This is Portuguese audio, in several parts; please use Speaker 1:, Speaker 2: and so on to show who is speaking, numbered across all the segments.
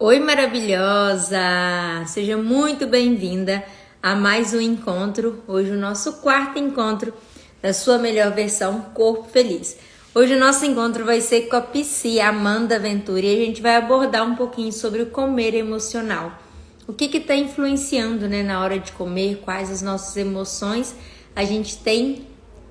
Speaker 1: Oi, maravilhosa! Seja muito bem-vinda a mais um encontro. Hoje o nosso quarto encontro da sua melhor versão Corpo Feliz. Hoje o nosso encontro vai ser com a Psi Amanda Ventura e a gente vai abordar um pouquinho sobre o comer emocional. O que está influenciando, né, na hora de comer, quais as nossas emoções a gente tem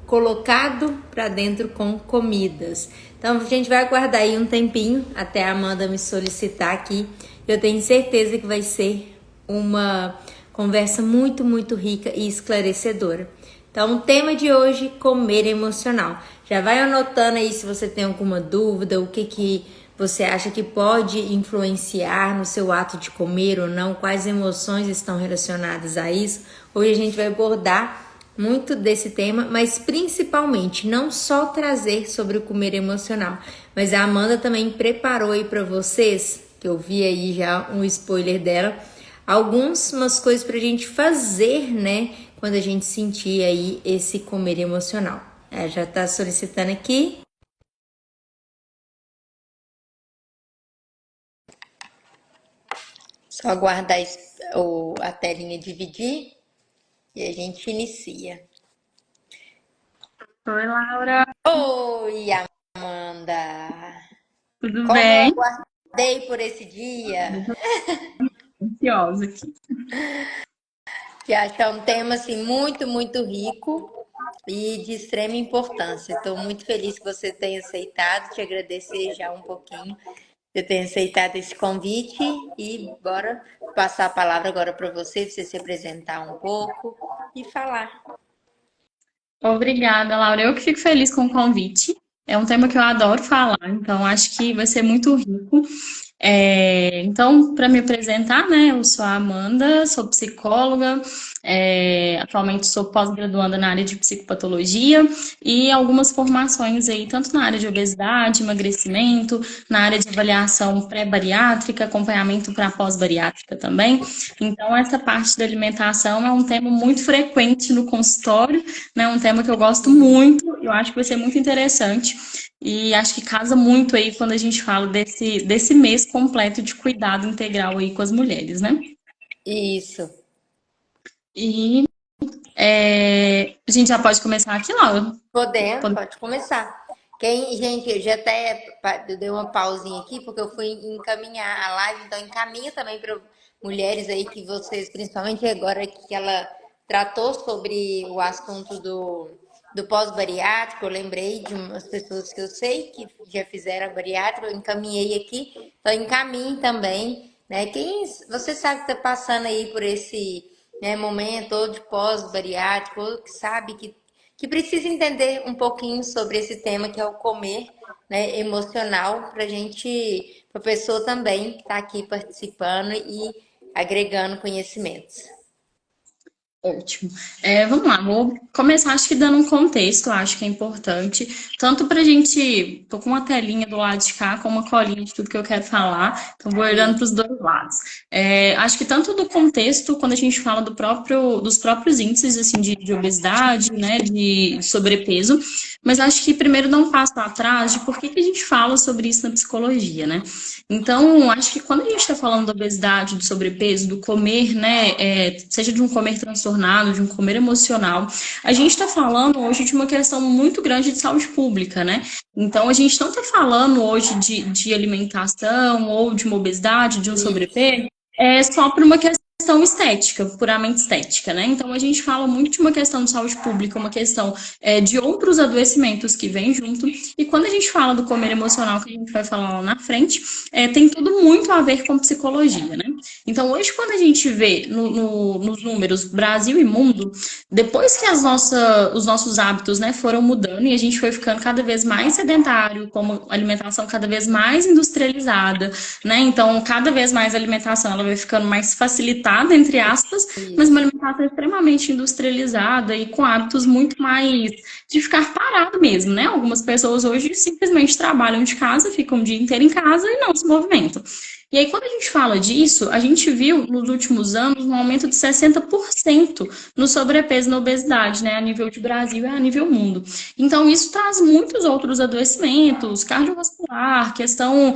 Speaker 1: colocado para dentro com comidas. Então a gente vai aguardar aí um tempinho até a Amanda me solicitar aqui. Eu tenho certeza que vai ser uma conversa muito, muito rica e esclarecedora. Então, o tema de hoje, comer emocional. Já vai anotando aí se você tem alguma dúvida, o que você acha que pode influenciar no seu ato de comer ou não, quais emoções estão relacionadas a isso. Hoje a gente vai abordar muito desse tema, mas principalmente não só trazer sobre o comer emocional, mas a Amanda também preparou aí para vocês, que eu vi aí já um spoiler dela, algumas coisas pra gente fazer, né, quando a gente sentir aí esse comer emocional. Ela já tá solicitando aqui. Só aguardar a telinha dividir e a gente inicia.
Speaker 2: Oi, Laura,
Speaker 1: Oi, Amanda!
Speaker 2: tudo
Speaker 1: Como eu
Speaker 2: bem?
Speaker 1: aguardei por esse dia!
Speaker 2: Eu tô ansiosa aqui.
Speaker 1: Que acho que é um tema assim muito, muito rico e de extrema importância. Estou muito feliz que você tenha aceitado, te agradecer já um pouquinho de ter aceitado esse convite e bora passar a palavra agora para você se apresentar um pouco e falar.
Speaker 2: Obrigada, Laura. Eu que fico feliz com o convite. É um tema que eu adoro falar, então acho que vai ser muito rico. Então, para me apresentar, né, eu sou a Amanda, sou psicóloga, atualmente sou pós-graduanda na área de psicopatologia e algumas formações aí, tanto na área de obesidade, emagrecimento, na área de avaliação pré-bariátrica, acompanhamento para pós-bariátrica também. Então, essa parte da alimentação é um tema muito frequente no consultório, né, um tema que eu gosto muito, eu acho que vai ser muito interessante. E acho que casa muito aí quando a gente fala desse mês completo de cuidado integral aí com as mulheres, né?
Speaker 1: Isso.
Speaker 2: E a gente já pode começar aqui, Laura?
Speaker 1: Podendo, pode começar. Gente, eu já até eu dei uma pausinha aqui porque eu fui encaminhar a live, então encaminha também para mulheres aí que vocês, principalmente agora que ela tratou sobre o assunto do pós-bariátrico, eu lembrei de umas pessoas que eu sei que já fizeram a bariátrica, eu encaminhei aqui, então encaminhe também, né? Quem você sabe que está passando aí por esse, né, momento ou de pós-bariátrico, ou que sabe que precisa entender um pouquinho sobre esse tema que é o comer, né, emocional, para gente, para a pessoa também estar aqui participando e agregando conhecimentos.
Speaker 2: Ótimo. Vamos lá, vou começar, acho que dando um contexto, acho que é importante, tanto para a gente, tô com uma telinha do lado de cá, com uma colinha de tudo que eu quero falar, então vou olhando para os dois lados. Acho que tanto do contexto, quando a gente fala dos próprios índices, assim, de obesidade, né, de sobrepeso, mas acho que primeiro dá um passo atrás de por que a gente fala sobre isso na psicologia, né? Então, acho que quando a gente está falando da obesidade, do sobrepeso, do comer, né, seja de um comer transtornado, de um comer emocional, a gente está falando hoje de uma questão muito grande de saúde pública, né? Então, a gente não está falando hoje de alimentação ou de uma obesidade, de um
Speaker 1: Isso.
Speaker 2: sobrepeso, só por uma questão estética, puramente estética, né? Então a gente fala muito de uma questão de saúde pública, uma questão de outros adoecimentos que vêm junto. E quando a gente fala do comer emocional, que a gente vai falar lá na frente, tem tudo muito a ver com psicologia, né? Então hoje, quando a gente vê nos números Brasil e mundo, depois que os nossos hábitos, né, foram mudando e a gente foi ficando cada vez mais sedentário, com uma alimentação cada vez mais industrializada, né? Então, cada vez mais a alimentação ela vai ficando mais facilitada, entre aspas, mas uma
Speaker 1: Isso.
Speaker 2: alimentação extremamente industrializada e com hábitos muito mais de ficar parado mesmo, né? Algumas pessoas hoje simplesmente trabalham de casa, ficam o dia inteiro em casa e não se movimentam. E aí, quando a gente fala disso, a gente viu nos últimos anos um aumento de 60% no sobrepeso e na obesidade, né? A nível de Brasil e a nível mundo. Então, isso traz muitos outros adoecimentos, cardiovascular, questão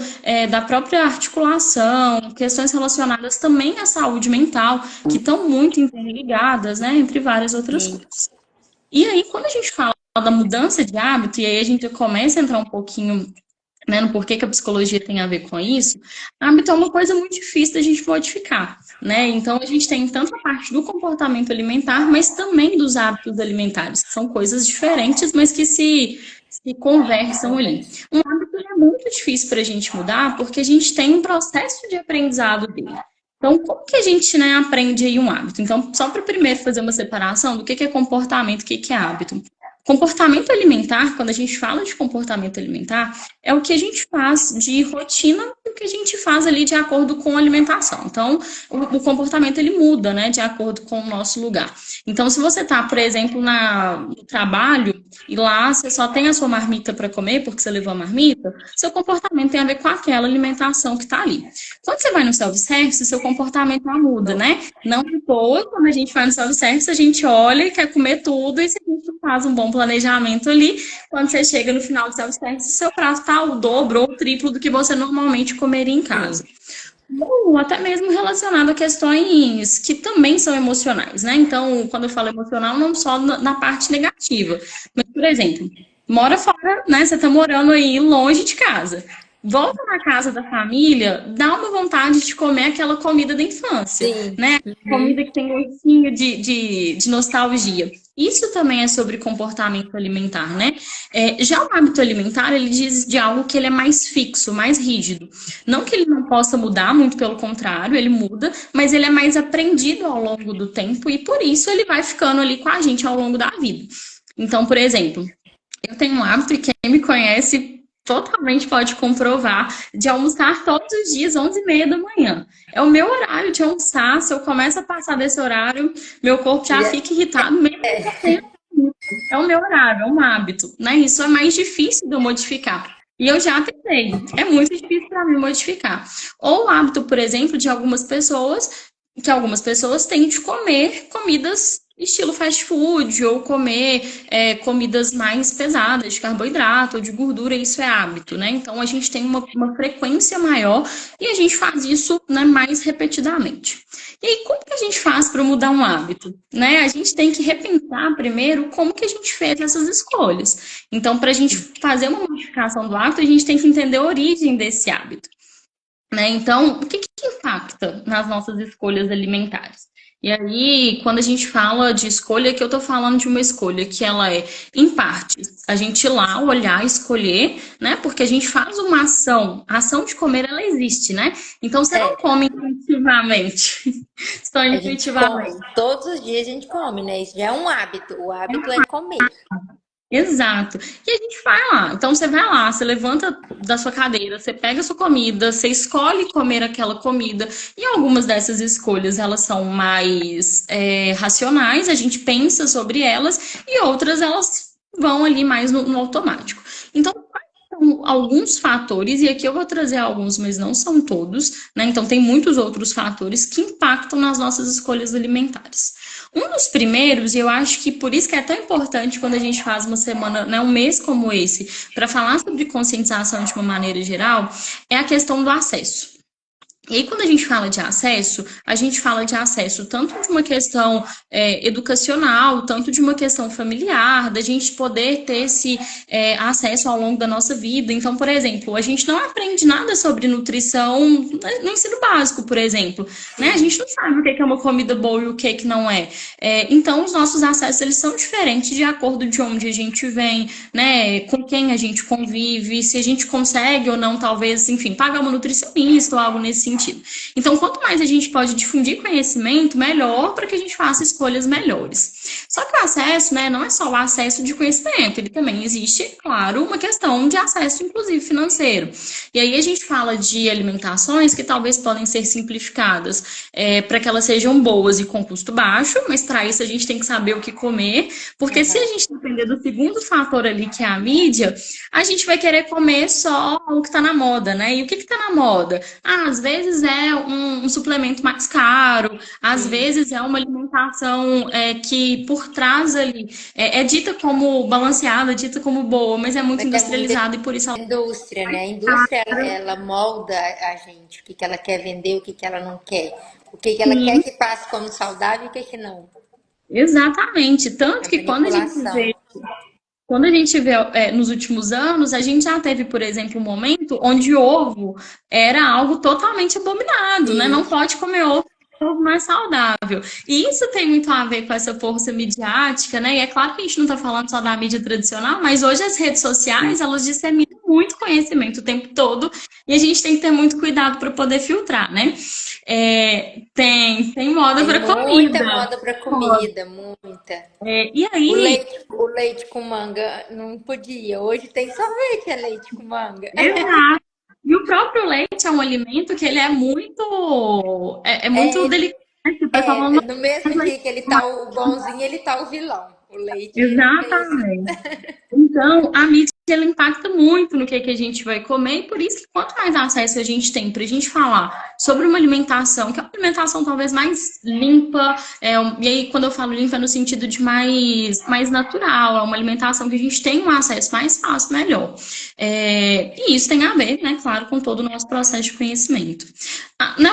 Speaker 2: da própria articulação, questões relacionadas também à saúde mental, que estão muito interligadas, né? Entre várias outras
Speaker 1: Sim.
Speaker 2: coisas. E aí, quando a gente fala da mudança de hábito, e aí a gente começa a entrar um pouquinho, né, no porquê que a psicologia tem a ver com isso, hábito é uma coisa muito difícil da gente modificar, né? Então a gente tem tanto a parte do comportamento alimentar, mas também dos hábitos alimentares, que são coisas diferentes, mas que se conversam ali. Um hábito é muito difícil para a gente mudar, porque a gente tem um processo de aprendizado dele. Então, como que a gente, né, aprende aí um hábito? Então, só para primeiro fazer uma separação do que é comportamento, o que é hábito. Comportamento alimentar, quando a gente fala de comportamento alimentar, é o que a gente faz de rotina e o que a gente faz ali de acordo com a alimentação. Então, o comportamento ele muda, né, de acordo com o nosso lugar. Então, se você está, por exemplo, no trabalho e lá você só tem a sua marmita para comer porque você levou a marmita, seu comportamento tem a ver com aquela alimentação que está ali. Quando você vai no self-service, seu comportamento não muda, né? Não de boa, quando a gente vai no self-service, a gente olha e quer comer tudo, e se a gente faz um bom planejamento ali, quando você chega no final do self-service, seu prato está o dobro ou o triplo do que você normalmente comeria em casa. Ou até mesmo relacionado a questões que também são emocionais, né? Então, quando eu falo emocional, não só na parte negativa. Mas, por exemplo, mora fora, né? Você está morando aí longe de casa. Volta na casa da família, dá uma vontade de comer aquela comida da infância,
Speaker 1: Sim.
Speaker 2: né? Comida que tem gostinho de nostalgia. Isso também é sobre comportamento alimentar, né? Já o hábito alimentar, ele diz de algo que ele é mais fixo, mais rígido. Não que ele não possa mudar, muito pelo contrário, ele muda, mas ele é mais aprendido ao longo do tempo e por isso ele vai ficando ali com a gente ao longo da vida. Então, por exemplo, eu tenho um hábito e quem me conhece totalmente pode comprovar de almoçar todos os dias, 11h30 da manhã. É o meu horário de almoçar. Se eu começo a passar desse horário, meu corpo já fica irritado, mesmo é o meu horário, é um hábito, né? Isso é mais difícil de eu modificar. E eu já tentei. É muito difícil para mim modificar. Ou o hábito, por exemplo, de algumas pessoas, que algumas pessoas têm de comer comidas estilo fast food, ou comer comidas mais pesadas, de carboidrato ou de gordura, isso é hábito, né? Então a gente tem uma frequência maior e a gente faz isso, né, mais repetidamente. E aí, como que a gente faz para mudar um hábito? Né? A gente tem que repensar primeiro como que a gente fez essas escolhas. Então, para a gente fazer uma modificação do hábito, a gente tem que entender a origem desse hábito. Né? Então, o que impacta nas nossas escolhas alimentares? E aí, quando a gente fala de escolha, que eu tô falando de uma escolha que ela é em partes. A gente ir lá, olhar, escolher, né? Porque a gente faz uma ação. A ação de comer, ela existe, né? Então, você não come intuitivamente. Só
Speaker 1: A gente
Speaker 2: intuitivamente.
Speaker 1: come. Todos os dias a gente come, né? Isso já é um hábito. O hábito é comer.
Speaker 2: Exato. E a gente vai lá. Então você vai lá, você levanta da sua cadeira, você pega a sua comida, você escolhe comer aquela comida. E algumas dessas escolhas elas são mais racionais, a gente pensa sobre elas, e outras elas vão ali mais no automático. Então, quais são alguns fatores, e aqui eu vou trazer alguns, mas não são todos, né? Então tem muitos outros fatores que impactam nas nossas escolhas alimentares. Um dos primeiros, e eu acho que por isso que é tão importante quando a gente faz uma semana, né, um mês como esse, para falar sobre conscientização de uma maneira geral, é a questão do acesso. E aí, quando a gente fala de acesso, a gente fala de acesso tanto de uma questão educacional, tanto de uma questão familiar, da gente poder ter esse acesso ao longo da nossa vida. Então, por exemplo, a gente não aprende nada sobre nutrição no ensino básico, por exemplo. Né? A gente não sabe o que é uma comida boa e o que não é. Então, os nossos acessos eles são diferentes de acordo de onde a gente vem, né? Com quem a gente convive, se a gente consegue ou não, talvez, enfim, pagar uma nutricionista ou algo nesse sentido. Então, quanto mais a gente pode difundir conhecimento, melhor para que a gente faça escolhas melhores. Só que o acesso, né, não é só o acesso de conhecimento, ele também existe, claro, uma questão de acesso, inclusive financeiro. E aí a gente fala de alimentações que talvez podem ser simplificadas para que elas sejam boas e com custo baixo, mas para isso a gente tem que saber o que comer, porque se a gente depender do segundo fator ali, que é a mídia, a gente vai querer comer só o que está na moda, né? E o que está na moda? Ah, às vezes é um suplemento mais caro, às vezes é uma alimentação que por trás ali é dita como balanceada, dita como boa, mas é muito
Speaker 1: Mas é muito
Speaker 2: industrializada e por isso ela
Speaker 1: indústria, né? A indústria, ela molda a gente, o que que ela quer vender, o que que ela não quer. O que que ela quer
Speaker 2: sim,
Speaker 1: que passe como saudável e o que que não.
Speaker 2: exatamente.
Speaker 1: É
Speaker 2: Tanto que
Speaker 1: manipulação.
Speaker 2: quando a gente vê nos últimos anos, a gente já teve, por exemplo, um momento onde ovo era algo totalmente abominado, né?
Speaker 1: Sim,
Speaker 2: Não pode comer ovo mais saudável. E isso tem muito a ver com essa força midiática, né? E é claro que a gente não está falando só da mídia tradicional, mas hoje as redes sociais, elas disseminam muito conhecimento o tempo todo e a gente tem que ter muito cuidado para poder filtrar, né? Tem moda
Speaker 1: tem
Speaker 2: para
Speaker 1: muita
Speaker 2: comida.
Speaker 1: moda para comida, muita.
Speaker 2: E aí,
Speaker 1: O leite com manga não podia. Hoje tem sorvete, é leite com manga.
Speaker 2: exato. E o próprio leite é um alimento que ele é muito delicado. O pessoal fala,
Speaker 1: No mesmo dia que ele tá o bonzinho, ele tá o vilão. O leite, ele fica isso.
Speaker 2: exatamente. Então, a mídia ela impacta muito no que a gente vai comer, e por isso que quanto mais acesso a gente tem para a gente falar sobre uma alimentação, que é uma alimentação talvez mais limpa, e aí quando eu falo limpa é no sentido de mais natural, é uma alimentação que a gente tem um acesso mais fácil, melhor. E isso tem a ver, né, claro, com todo o nosso processo de conhecimento.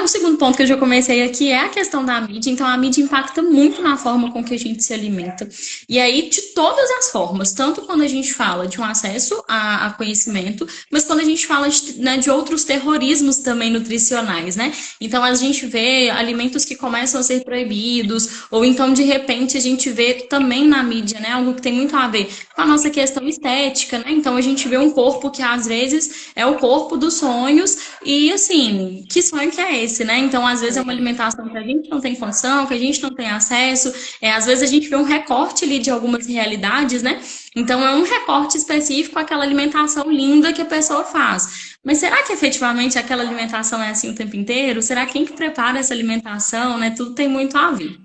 Speaker 2: O segundo ponto que eu já comecei aqui é a questão da mídia, então a mídia impacta muito na forma com que a gente se alimenta. E aí, de todas as formas, tanto quando a gente fala de um acesso a conhecimento, mas quando a gente fala né, de outros terrorismos também nutricionais, né? Então, a gente vê alimentos que começam a ser proibidos, ou então, de repente, a gente vê também na mídia, né? Algo que tem muito a ver com a nossa questão estética, né? Então, a gente vê um corpo que, às vezes, é o corpo dos sonhos, e, assim, que sonho que é esse, né? Então, às vezes, é uma alimentação que a gente não tem condição, que a gente não tem acesso, às vezes, a gente vê um recorte ali de algumas realidades, né? Então, é um recorte específico àquela alimentação linda que a pessoa faz. Mas será que efetivamente aquela alimentação é assim o tempo inteiro? Será quem que prepara essa alimentação, né? Tudo tem muito a ver.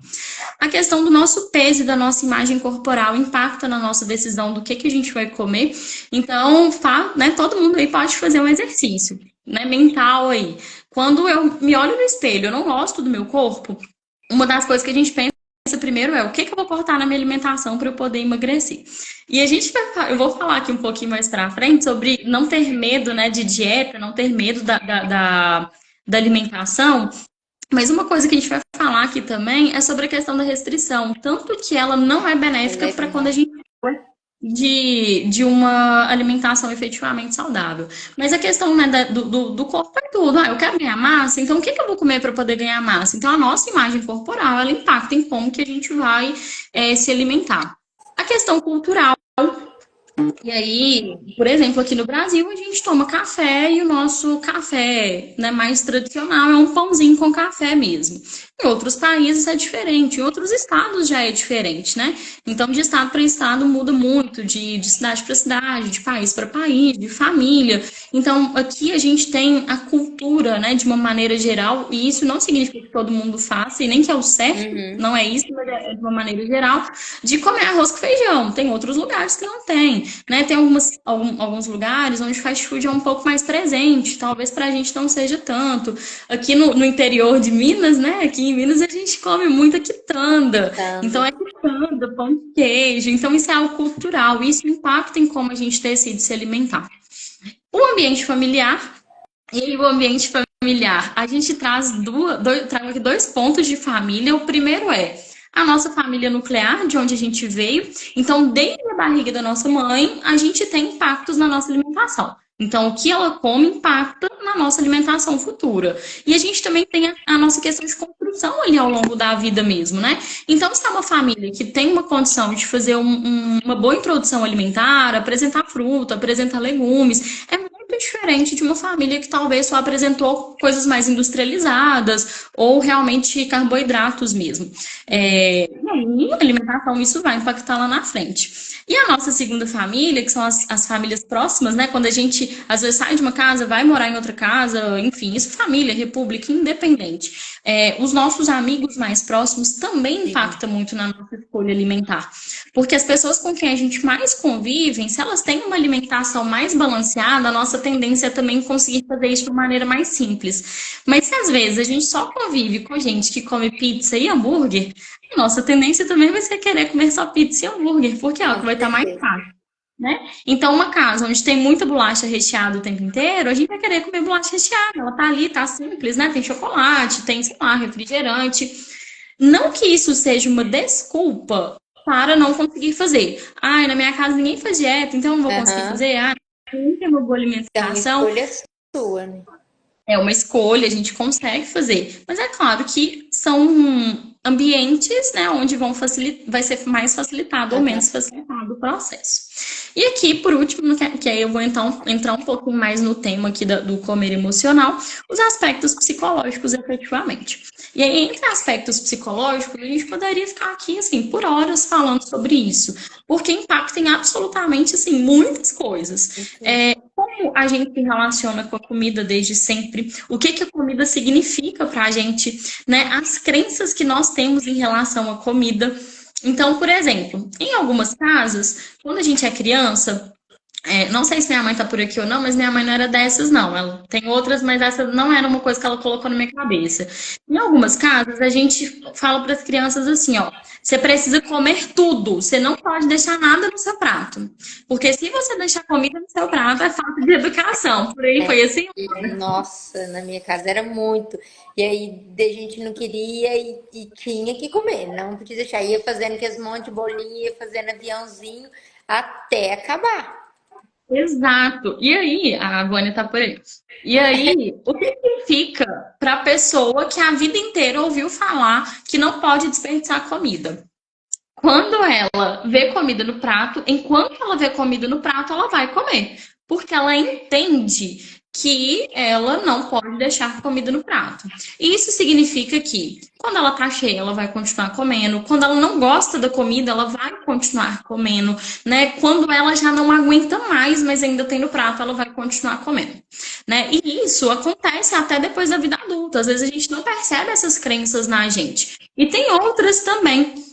Speaker 2: A questão do nosso peso e da nossa imagem corporal impacta na nossa decisão do que a gente vai comer. Então, né, todo mundo aí pode fazer um exercício, né, mental aí. Quando eu me olho no espelho, eu não gosto do meu corpo, uma das coisas que a gente pensa primeiro é o que eu vou cortar na minha alimentação para eu poder emagrecer. E eu vou falar aqui um pouquinho mais para frente sobre não ter medo, né, de dieta, não ter medo da alimentação. Mas uma coisa que a gente vai falar aqui também é sobre a questão da restrição, tanto que ela não é benéfica para quando a gente de uma alimentação efetivamente saudável. Mas a questão, né, do corpo é tudo. Eu quero ganhar massa, então o que eu vou comer para poder ganhar massa? Então a nossa imagem corporal, ela impacta em como que a gente vai se alimentar. A questão cultural. E aí, por exemplo, aqui no Brasil, a gente toma café e o nosso café, né, mais tradicional é um pãozinho com café mesmo. Em outros países é diferente, em outros estados já é diferente, né? Então, de estado para estado muda muito, de cidade para cidade, de país para país, de família. Então, aqui a gente tem a cultura, né, de uma maneira geral, e isso não significa que todo mundo faça, e nem que é o certo, não é isso, mas é de uma maneira geral, de comer arroz com feijão. Tem outros lugares que não tem, né? Tem alguns lugares onde o fast food é um pouco mais presente, talvez pra gente não seja tanto. Aqui no interior de Minas, né? Aqui em Minas a gente come muita quitanda. Então é quitanda, pão de queijo. Então isso é algo cultural, isso impacta em como a gente decide se alimentar. O ambiente familiar. E aí, o ambiente familiar, a gente trago aqui dois pontos de família. O primeiro é a nossa família nuclear, de onde a gente veio. Então, desde a barriga da nossa mãe, a gente tem impactos na nossa alimentação. Então, o que ela come impacta na nossa alimentação futura. E a gente também tem a nossa questão de construção ali ao longo da vida mesmo, né? Então, se é uma família que tem uma condição de fazer uma boa introdução alimentar, apresentar fruta, apresentar legumes, é muito muito diferente de uma família que talvez só apresentou coisas mais industrializadas ou realmente carboidratos mesmo. E aí, a alimentação, isso vai impactar lá na frente. E a nossa segunda família, que são as famílias próximas, né? Quando a gente, às vezes, sai de uma casa, vai morar em outra casa, enfim, isso, família, república, independente. Os nossos amigos mais próximos também impactam muito na nossa escolha alimentar. Porque as pessoas com quem a gente mais convive, se elas têm uma alimentação mais balanceada, a nossa tendência é também conseguir fazer isso de uma maneira mais simples. Mas se às vezes a gente só convive com gente que come pizza e hambúrguer, a nossa tendência também vai ser querer comer só pizza e hambúrguer, porque é o que vai estar mais fácil, né? Então, uma casa onde tem muita bolacha recheada o tempo inteiro, a gente vai querer comer bolacha recheada. Ela tá ali, tá simples, né? Tem chocolate, tem, sei lá, refrigerante. Não que isso seja uma desculpa para não conseguir fazer. Ai, na minha casa ninguém faz dieta, então eu não vou conseguir fazer. Ah, não tem uma boa alimentação.
Speaker 1: É uma escolha sua, né?
Speaker 2: É uma escolha, a gente consegue fazer. Mas é claro que são ambientes, né, onde vai ser mais facilitado ou menos facilitado o processo. E aqui, por último, que aí eu vou então entrar um pouquinho mais no tema aqui do comer emocional, os aspectos psicológicos efetivamente. E aí, entre aspectos psicológicos, a gente poderia ficar aqui, assim, por horas falando sobre isso, porque impacta em absolutamente, assim, muitas coisas. Como a gente se relaciona com a comida desde sempre, o que a comida significa para a gente, né? As crenças que nós temos em relação à comida. Então, por exemplo, em algumas casas, quando a gente é criança, não sei se minha mãe tá por aqui ou não, mas minha mãe não era dessas, não. Ela tem outras, mas essa não era uma coisa que ela colocou na minha cabeça. Em algumas casas, a gente fala para as crianças assim, ó, você precisa comer tudo, você não pode deixar nada no seu prato. Porque se você deixar comida no seu prato, é falta de educação. Por aí foi assim.
Speaker 1: Nossa, na minha casa era muito. E aí a gente não queria e tinha que comer. Não podia deixar. Ia fazendo aqueles monte de bolinha, ia fazendo aviãozinho até acabar.
Speaker 2: Exato. E aí, a Vânia tá por aí. E aí, o que fica para a pessoa que a vida inteira ouviu falar que não pode desperdiçar comida? Quando ela vê comida no prato, enquanto ela vê comida no prato, ela vai comer. Porque ela entende que ela não pode deixar comida no prato. Isso significa que, quando ela tá cheia, ela vai continuar comendo. Quando ela não gosta da comida, ela vai continuar comendo, né? Quando ela já não aguenta mais, mas ainda tem no prato, ela vai continuar comendo, né? E isso acontece até depois da vida adulta. Às vezes a gente não percebe essas crenças na gente. E tem outras também.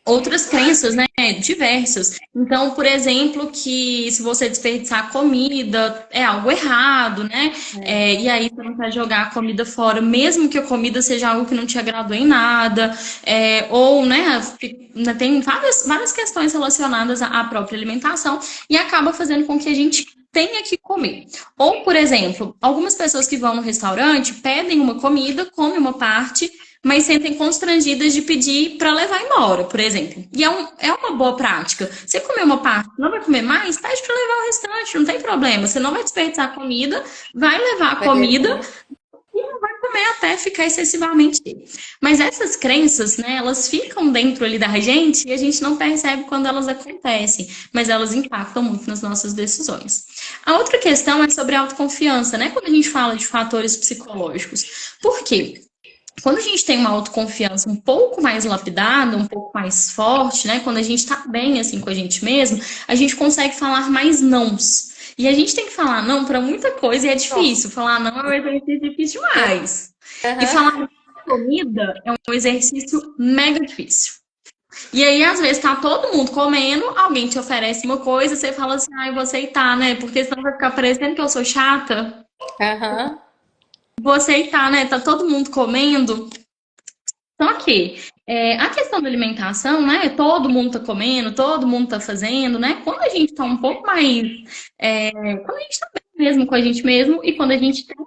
Speaker 2: Outras crenças, né, diversas. Então, por exemplo, que se você desperdiçar comida, é algo errado, né? E aí você não vai jogar a comida fora, mesmo que a comida seja algo que não te agradou em nada. Ou, né, tem várias questões relacionadas à própria alimentação e acaba fazendo com que a gente tenha que comer. Ou, por exemplo, algumas pessoas que vão no restaurante pedem uma comida, comem uma parte, mas sentem constrangidas de pedir para levar embora, por exemplo. E é uma boa prática. Você comer uma parte, não vai comer mais, pede para levar o restante, não tem problema. Você não vai desperdiçar a comida, vai levar a comida e não vai comer até ficar excessivamente cheio. Mas essas crenças, né, elas ficam dentro ali da gente e a gente não percebe quando elas acontecem, mas elas impactam muito nas nossas decisões. A outra questão é sobre a autoconfiança, né? Quando a gente fala de fatores psicológicos. Por quê? Quando a gente tem uma autoconfiança um pouco mais lapidada, um pouco mais forte, né? Quando a gente tá bem assim com a gente mesmo, a gente consegue falar mais nãos. E a gente tem que falar não para muita coisa e é difícil. Falar não é um exercício difícil demais. E falar não pra comida é um exercício mega difícil. E aí, às vezes, tá todo mundo comendo, alguém te oferece uma coisa, você fala assim, ai, vou aceitar, né? Porque senão vai ficar parecendo que eu sou chata. Vou aceitar, né? Tá todo mundo comendo. Só que a questão da alimentação, né? Todo mundo tá comendo, todo mundo tá fazendo, né? Quando a gente tá um pouco mais. Quando a gente tá bem mesmo com a gente mesmo e quando a gente tem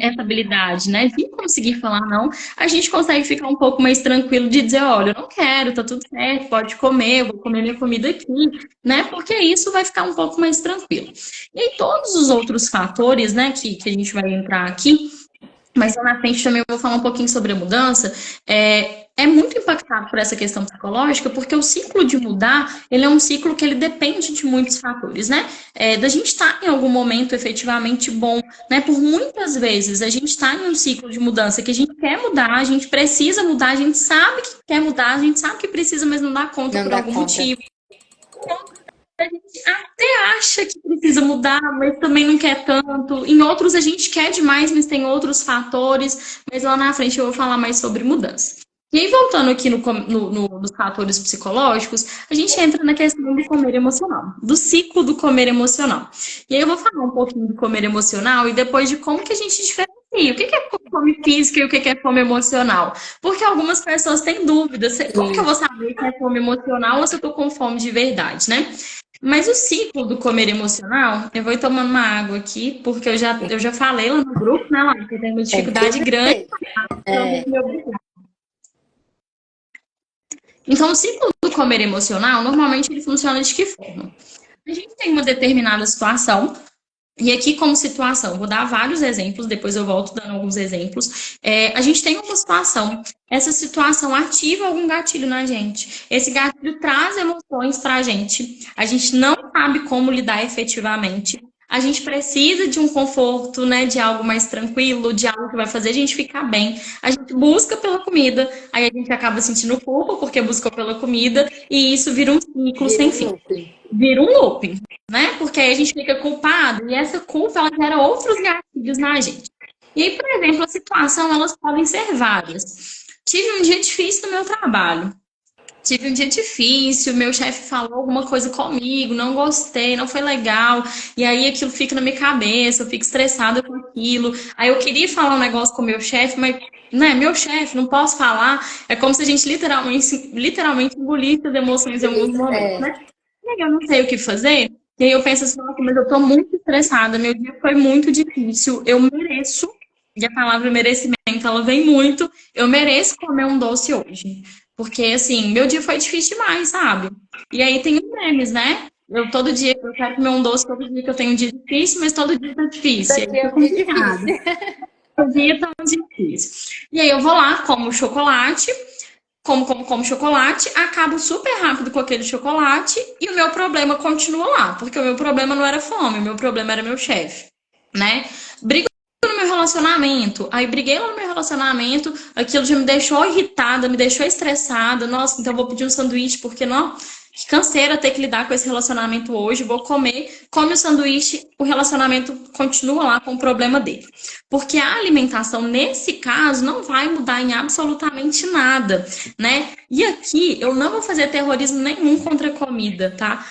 Speaker 2: essa habilidade, né? De conseguir falar não, a gente consegue ficar um pouco mais tranquilo de dizer: olha, eu não quero, tá tudo certo, pode comer, eu vou comer minha comida aqui, né? Porque isso vai ficar um pouco mais tranquilo. E aí, todos os outros fatores, né, que a gente vai entrar aqui. mas lá na frente também eu vou falar um pouquinho sobre a mudança. É muito impactado por essa questão psicológica, porque o ciclo de mudar, ele é um ciclo que ele depende de muitos fatores, né? Da gente estar em algum momento efetivamente bom, né? Por muitas vezes a gente está em um ciclo de mudança que a gente quer mudar, a gente precisa mudar, a gente sabe que quer mudar, a gente sabe que precisa, mas não dá conta
Speaker 1: Não
Speaker 2: por
Speaker 1: dá
Speaker 2: algum
Speaker 1: conta.
Speaker 2: motivo. A gente até acha que precisa mudar, mas também não quer tanto. Em outros a gente quer demais, mas tem outros fatores. Mas lá na frente eu vou falar mais sobre mudança. E aí, voltando aqui nos fatores psicológicos, a gente entra na questão do comer emocional, do ciclo do comer emocional. E aí eu vou falar um pouquinho do comer emocional e depois de como que a gente diferencia o que é fome física e o que é fome emocional. Porque algumas pessoas têm dúvidas, como que eu vou saber que é fome emocional ou se eu tô com fome de verdade, né? Mas o ciclo do comer emocional, eu vou ir tomando uma água aqui, porque eu já falei lá no grupo, né, Laura, que eu tenho uma
Speaker 1: Tem que
Speaker 2: dificuldade grande.
Speaker 1: ser. É,
Speaker 2: Então, o ciclo do comer emocional, normalmente ele funciona de que forma? A gente tem uma determinada situação, e aqui como situação, vou dar vários exemplos, depois eu volto dando alguns exemplos. A gente tem uma situação, essa situação ativa algum gatilho na gente. Esse gatilho traz emoções pra gente. A gente não sabe como lidar efetivamente. A gente precisa de um conforto, né, de algo mais tranquilo, de algo que vai fazer a gente ficar bem. A gente busca pela comida, aí a gente acaba sentindo culpa porque buscou pela comida, e isso vira um ciclo
Speaker 1: vira
Speaker 2: sem
Speaker 1: um
Speaker 2: fim.
Speaker 1: looping.
Speaker 2: Vira um looping, né? Porque aí a gente fica culpado e essa culpa ela gera outros gatilhos na gente. E aí, por exemplo, a situação elas podem ser várias. Tive um dia difícil no meu trabalho. Tive um dia difícil, meu chefe falou alguma coisa comigo, não gostei, não foi legal, e aí aquilo fica na minha cabeça, eu fico estressada com aquilo. Aí eu queria falar um negócio com o meu chefe, mas, né, meu chefe, não posso falar. É como se a gente literalmente engolisse as emoções em alguns momentos,
Speaker 1: É,
Speaker 2: né? E aí eu não sei o que fazer, e aí eu penso assim, nossa, mas eu tô muito estressada, meu dia foi muito difícil, eu mereço, e a palavra merecimento, ela vem muito, eu mereço comer um doce hoje. Porque, assim, meu dia foi difícil demais, sabe? E aí tem os memes, né? Todo dia eu quero comer um doce, todo dia que eu tenho um dia difícil, mas todo dia tá difícil. E
Speaker 1: daqui
Speaker 2: aí
Speaker 1: é
Speaker 2: fica
Speaker 1: um dia
Speaker 2: complicado.
Speaker 1: difícil.
Speaker 2: Todo dia tá um difícil. E aí eu vou lá, como chocolate, como chocolate, acabo super rápido com aquele chocolate e o meu problema continua lá. Porque o meu problema não era fome, o meu problema era meu chefe, né? Brigo no meu relacionamento. Aí briguei lá no meu relacionamento, aquilo já me deixou irritada, me deixou estressada. Nossa, então eu vou pedir um sanduíche, porque não, que canseira ter que lidar com esse relacionamento hoje. Vou comer, come o sanduíche, o relacionamento continua lá com o problema dele. Porque a alimentação, nesse caso, não vai mudar em absolutamente nada, né? E aqui eu não vou fazer terrorismo nenhum contra a comida, tá?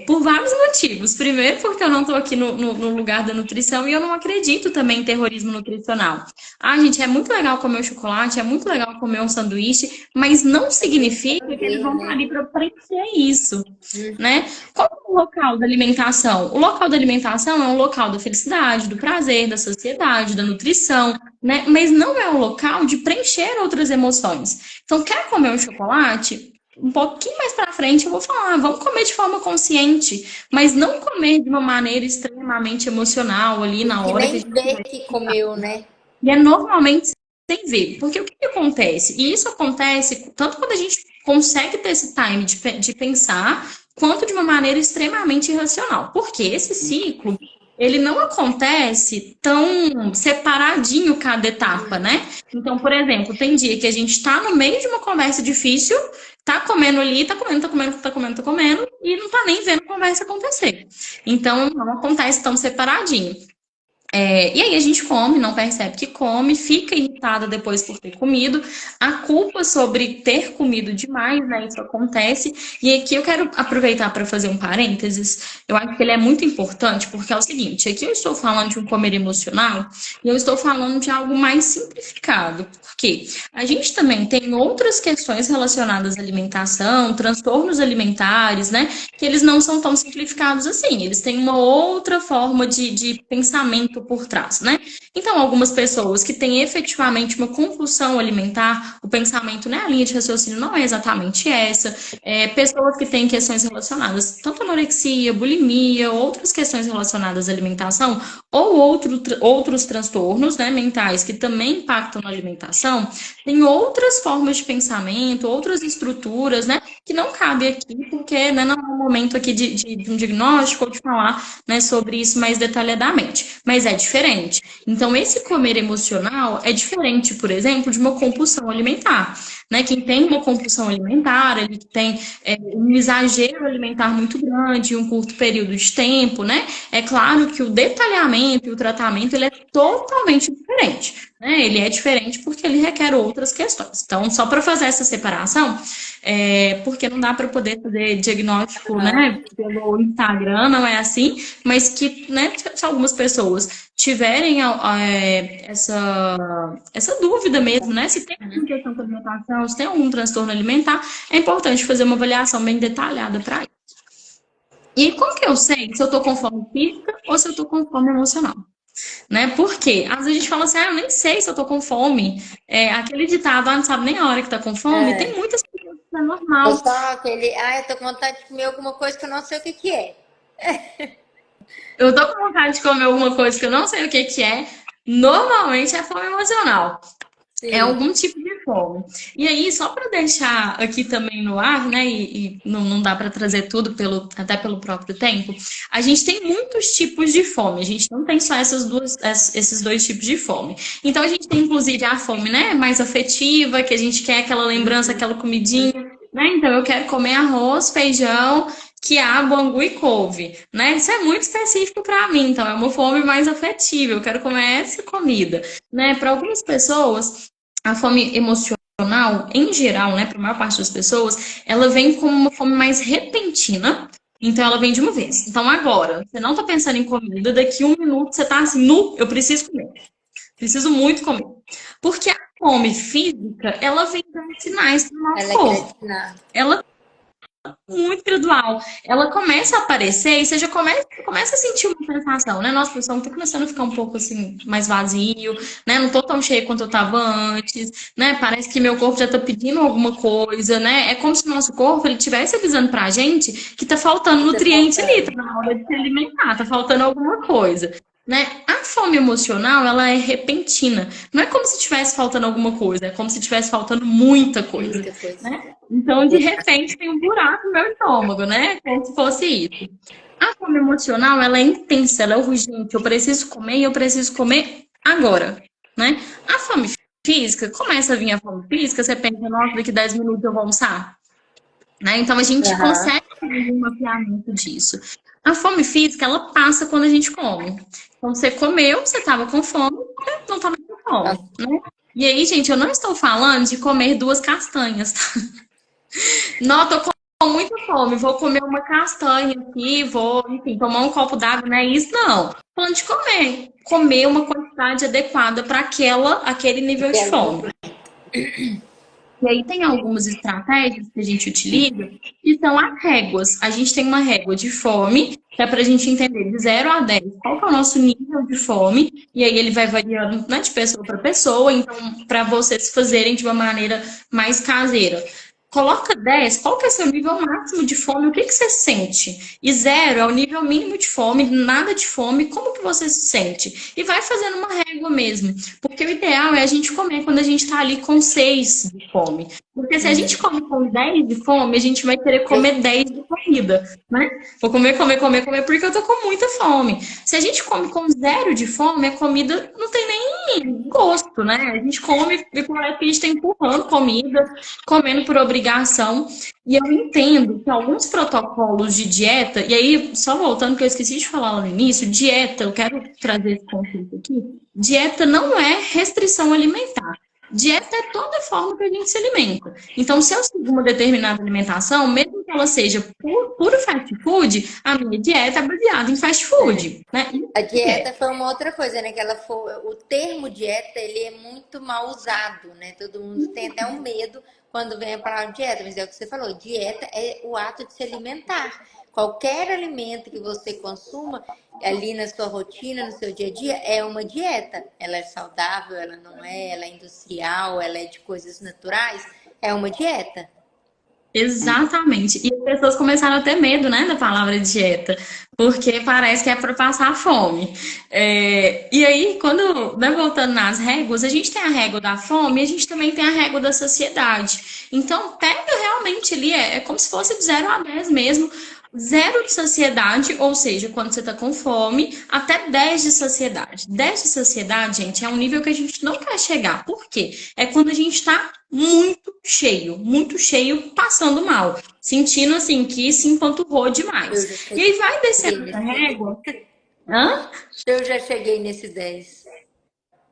Speaker 2: Por vários motivos. Primeiro, porque eu não estou aqui no lugar da nutrição e eu não acredito também em terrorismo nutricional. Ah, gente, é muito legal comer o chocolate, é muito legal comer um sanduíche, mas não significa que eles
Speaker 1: Ver,
Speaker 2: vão estar
Speaker 1: né?
Speaker 2: ali para preencher isso,
Speaker 1: Hum,
Speaker 2: né? Qual é o local da alimentação? O local da alimentação é um local da felicidade, do prazer, da sociedade, da nutrição, né? Mas não é um local de preencher outras emoções. Então, quer comer um chocolate? Um pouquinho mais para frente eu vou falar, vamos comer de forma consciente, mas não comer de uma maneira extremamente emocional ali
Speaker 1: E
Speaker 2: na
Speaker 1: que
Speaker 2: hora que a
Speaker 1: nem
Speaker 2: gente
Speaker 1: vê que comeu, né?
Speaker 2: e é normalmente sem ver. Porque o que que acontece? E isso acontece tanto quando a gente consegue ter esse time de pensar, quanto de uma maneira extremamente irracional. Porque esse ciclo, ele não acontece tão separadinho cada etapa, né? Então, por exemplo, tem dia que a gente está no meio de uma conversa difícil, tá comendo ali, tá comendo, tá comendo, tá comendo, tá comendo, e não tá nem vendo a conversa acontecer. Então, não acontece tão separadinho. E aí a gente come, não percebe que come, fica irritada depois por ter comido, a culpa sobre ter comido demais, né? Isso acontece. E aqui eu quero aproveitar para fazer um parênteses. Eu acho que ele é muito importante, porque é o seguinte: aqui eu estou falando de um comer emocional e eu estou falando de algo mais simplificado. Por quê? A gente também tem outras questões relacionadas à alimentação, transtornos alimentares, né? Que eles não são tão simplificados assim. Eles têm uma outra forma de pensamento por trás, né? Então, algumas pessoas que têm efetivamente uma compulsão alimentar, o pensamento, né, a linha de raciocínio não é exatamente essa. Pessoas que têm questões relacionadas, tanto a anorexia, bulimia, outras questões relacionadas à alimentação, ou outros transtornos, né, mentais que também impactam na alimentação, tem outras formas de pensamento, outras estruturas, né, que não cabe aqui, porque, né, não é o momento aqui de um diagnóstico ou de falar, né, sobre isso mais detalhadamente. Mas é diferente. Então, esse comer emocional é diferente, por exemplo, de uma compulsão alimentar. Né? Quem tem uma compulsão alimentar, ele tem um exagero alimentar muito grande em um curto período de tempo, né? É claro que o detalhamento e o tratamento ele é totalmente diferente. Né? Ele é diferente porque ele requer outras questões. Então, só para fazer essa separação, porque não dá para poder fazer diagnóstico, né, pelo Instagram, não é assim, mas que, né, se algumas pessoas tiverem essa dúvida mesmo, né, se tem alguma questão com alimentação, se tem algum transtorno alimentar, é importante fazer uma avaliação bem detalhada para isso. E como que eu sei se eu tô com fome física ou se eu tô com fome emocional? Né? Porque às vezes a gente fala assim, eu nem sei se eu tô com fome. Aquele ditado, não sabe nem a hora que tá com fome. Tem muitas pessoas que é normal.
Speaker 1: Ou só aquele, eu tô com vontade de comer alguma coisa que eu não sei o que é.
Speaker 2: Eu tô com vontade de comer alguma coisa que eu não sei o que é. Normalmente é fome emocional.
Speaker 1: Sim.
Speaker 2: É algum tipo de fome. E aí, só para deixar aqui também no ar, né? E não dá para trazer tudo até pelo próprio tempo. A gente tem muitos tipos de fome. A gente não tem só esses dois tipos de fome. Então a gente tem inclusive a fome, né? Mais afetiva, que a gente quer aquela lembrança, aquela comidinha, né? Então eu quero comer arroz, feijão, quiabo, angu e couve, né? Isso é muito específico para mim. Então é uma fome mais afetiva. Eu quero comer essa comida, né? Para algumas pessoas a fome emocional, em geral, né, para a maior parte das pessoas, ela vem como uma fome mais repentina. Então, ela vem de uma vez. Então, agora, você não está pensando em comida, daqui 1 minuto você está assim, eu preciso comer. Preciso muito comer. Porque a fome física, ela vem dando sinais para o nosso corpo. Ela muito gradual. Ela começa a aparecer e você já começa a sentir uma sensação, né? Nossa, pessoal, tá começando a ficar um pouco assim, mais vazio, né? Não tô tão cheio quanto eu tava antes, né? Parece que meu corpo já tá pedindo alguma coisa, né? É como se o nosso corpo ele estivesse avisando pra gente que tá faltando nutriente ali, tá na hora de se alimentar, tá faltando alguma coisa. Né? A fome emocional, ela é repentina. Não é como se estivesse faltando alguma coisa, é como se estivesse faltando muita coisa. Né? Então, de repente, tem um buraco no meu estômago, né? Como se fosse isso. A fome emocional, ela é intensa, ela é urgente. Eu preciso comer e eu preciso comer agora, né? A fome física, começa a vir a fome física, você pensa, nossa, daqui 10 minutos eu vou almoçar. Né? Então, a gente consegue fazer um mapeamento disso. A fome física, ela passa quando a gente come. Então, você comeu, você estava com fome, não estava com fome, né? E aí, gente, eu não estou falando de comer 2 castanhas, tá? Não, tô com muita fome, vou comer uma castanha aqui, vou, enfim, tomar um copo d'água, não é isso, não. Tô falando de comer. Comer uma quantidade adequada para aquele nível de fome. E aí tem algumas estratégias que a gente utiliza, que são as réguas. A gente tem uma régua de fome, que é para a gente entender de 0 a 10 qual que é o nosso nível de fome, e aí ele vai variando, né, de pessoa para pessoa, então para vocês fazerem de uma maneira mais caseira. Coloca 10, qual que é o seu nível máximo de fome? O que você sente? E 0 é o nível mínimo de fome, nada de fome, como que você se sente? E vai fazendo uma régua mesmo. Porque o ideal é a gente comer quando a gente tá ali com 6 de fome. Porque se a gente come com 10 de fome, a gente vai querer comer 10 de comida, né? Vou comer, porque eu tô com muita fome. Se a gente come com 0 de fome, a comida não tem nem gosto, né? A gente come e parece que a gente tá empurrando comida, comendo por obrigação. E eu entendo que alguns protocolos de dieta, e aí, só voltando, que eu esqueci de falar lá no início, dieta, eu quero trazer esse conceito aqui, dieta não é restrição alimentar. Dieta é toda forma que a gente se alimenta. Então, se eu sigo uma determinada alimentação, mesmo que ela seja puro fast food, a minha dieta é baseada em fast food, né?
Speaker 1: A dieta foi uma outra coisa, né? Que ela foi, o termo dieta, ele é muito mal usado, né? Todo mundo tem até um medo quando vem a palavra dieta, mas é o que você falou, dieta é o ato de se alimentar. Qualquer alimento que você consuma ali na sua rotina, no seu dia a dia, é uma dieta. Ela é saudável, ela não é, ela é industrial, ela é de coisas naturais, é uma dieta.
Speaker 2: Exatamente. E as pessoas começaram a ter medo, né, da palavra dieta, porque parece que é para passar fome. E aí, quando, né, voltando nas réguas, a gente tem a régua da fome e a gente também tem a régua da saciedade. Então, pega realmente ali, é como se fosse de 0 a 10 mesmo. Zero de saciedade, ou seja, quando você tá com fome, até 10 de saciedade. 10 de saciedade, gente, é um nível que a gente não quer chegar. Por quê? É quando a gente tá muito cheio, passando mal. Sentindo assim que se empanturrou
Speaker 1: Eu já
Speaker 2: demais. E aí vai
Speaker 1: cheguei
Speaker 2: descendo essa
Speaker 1: nesse 10.
Speaker 2: régua. Hã?
Speaker 1: Eu já cheguei nesse 10.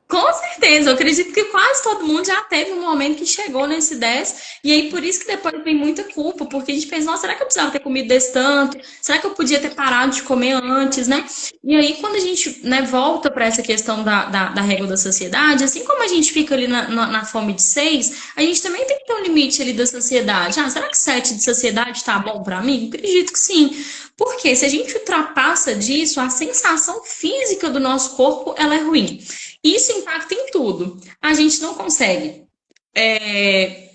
Speaker 2: Com certeza, eu acredito que quase todo mundo já teve um momento que chegou nesse 10, e aí por isso que depois vem muita culpa, porque a gente pensa, nossa, será que eu precisava ter comido desse tanto? Será que eu podia ter parado de comer antes, né? E aí quando a gente, né, volta para essa questão da régua da saciedade, assim como a gente fica ali na fome de 6, a gente também tem que ter um limite ali da saciedade. Ah, será que 7 de saciedade tá bom para mim? Acredito que sim. Porque se a gente ultrapassa disso, a sensação física do nosso corpo, ela é ruim. Isso impacta em tudo. A gente não consegue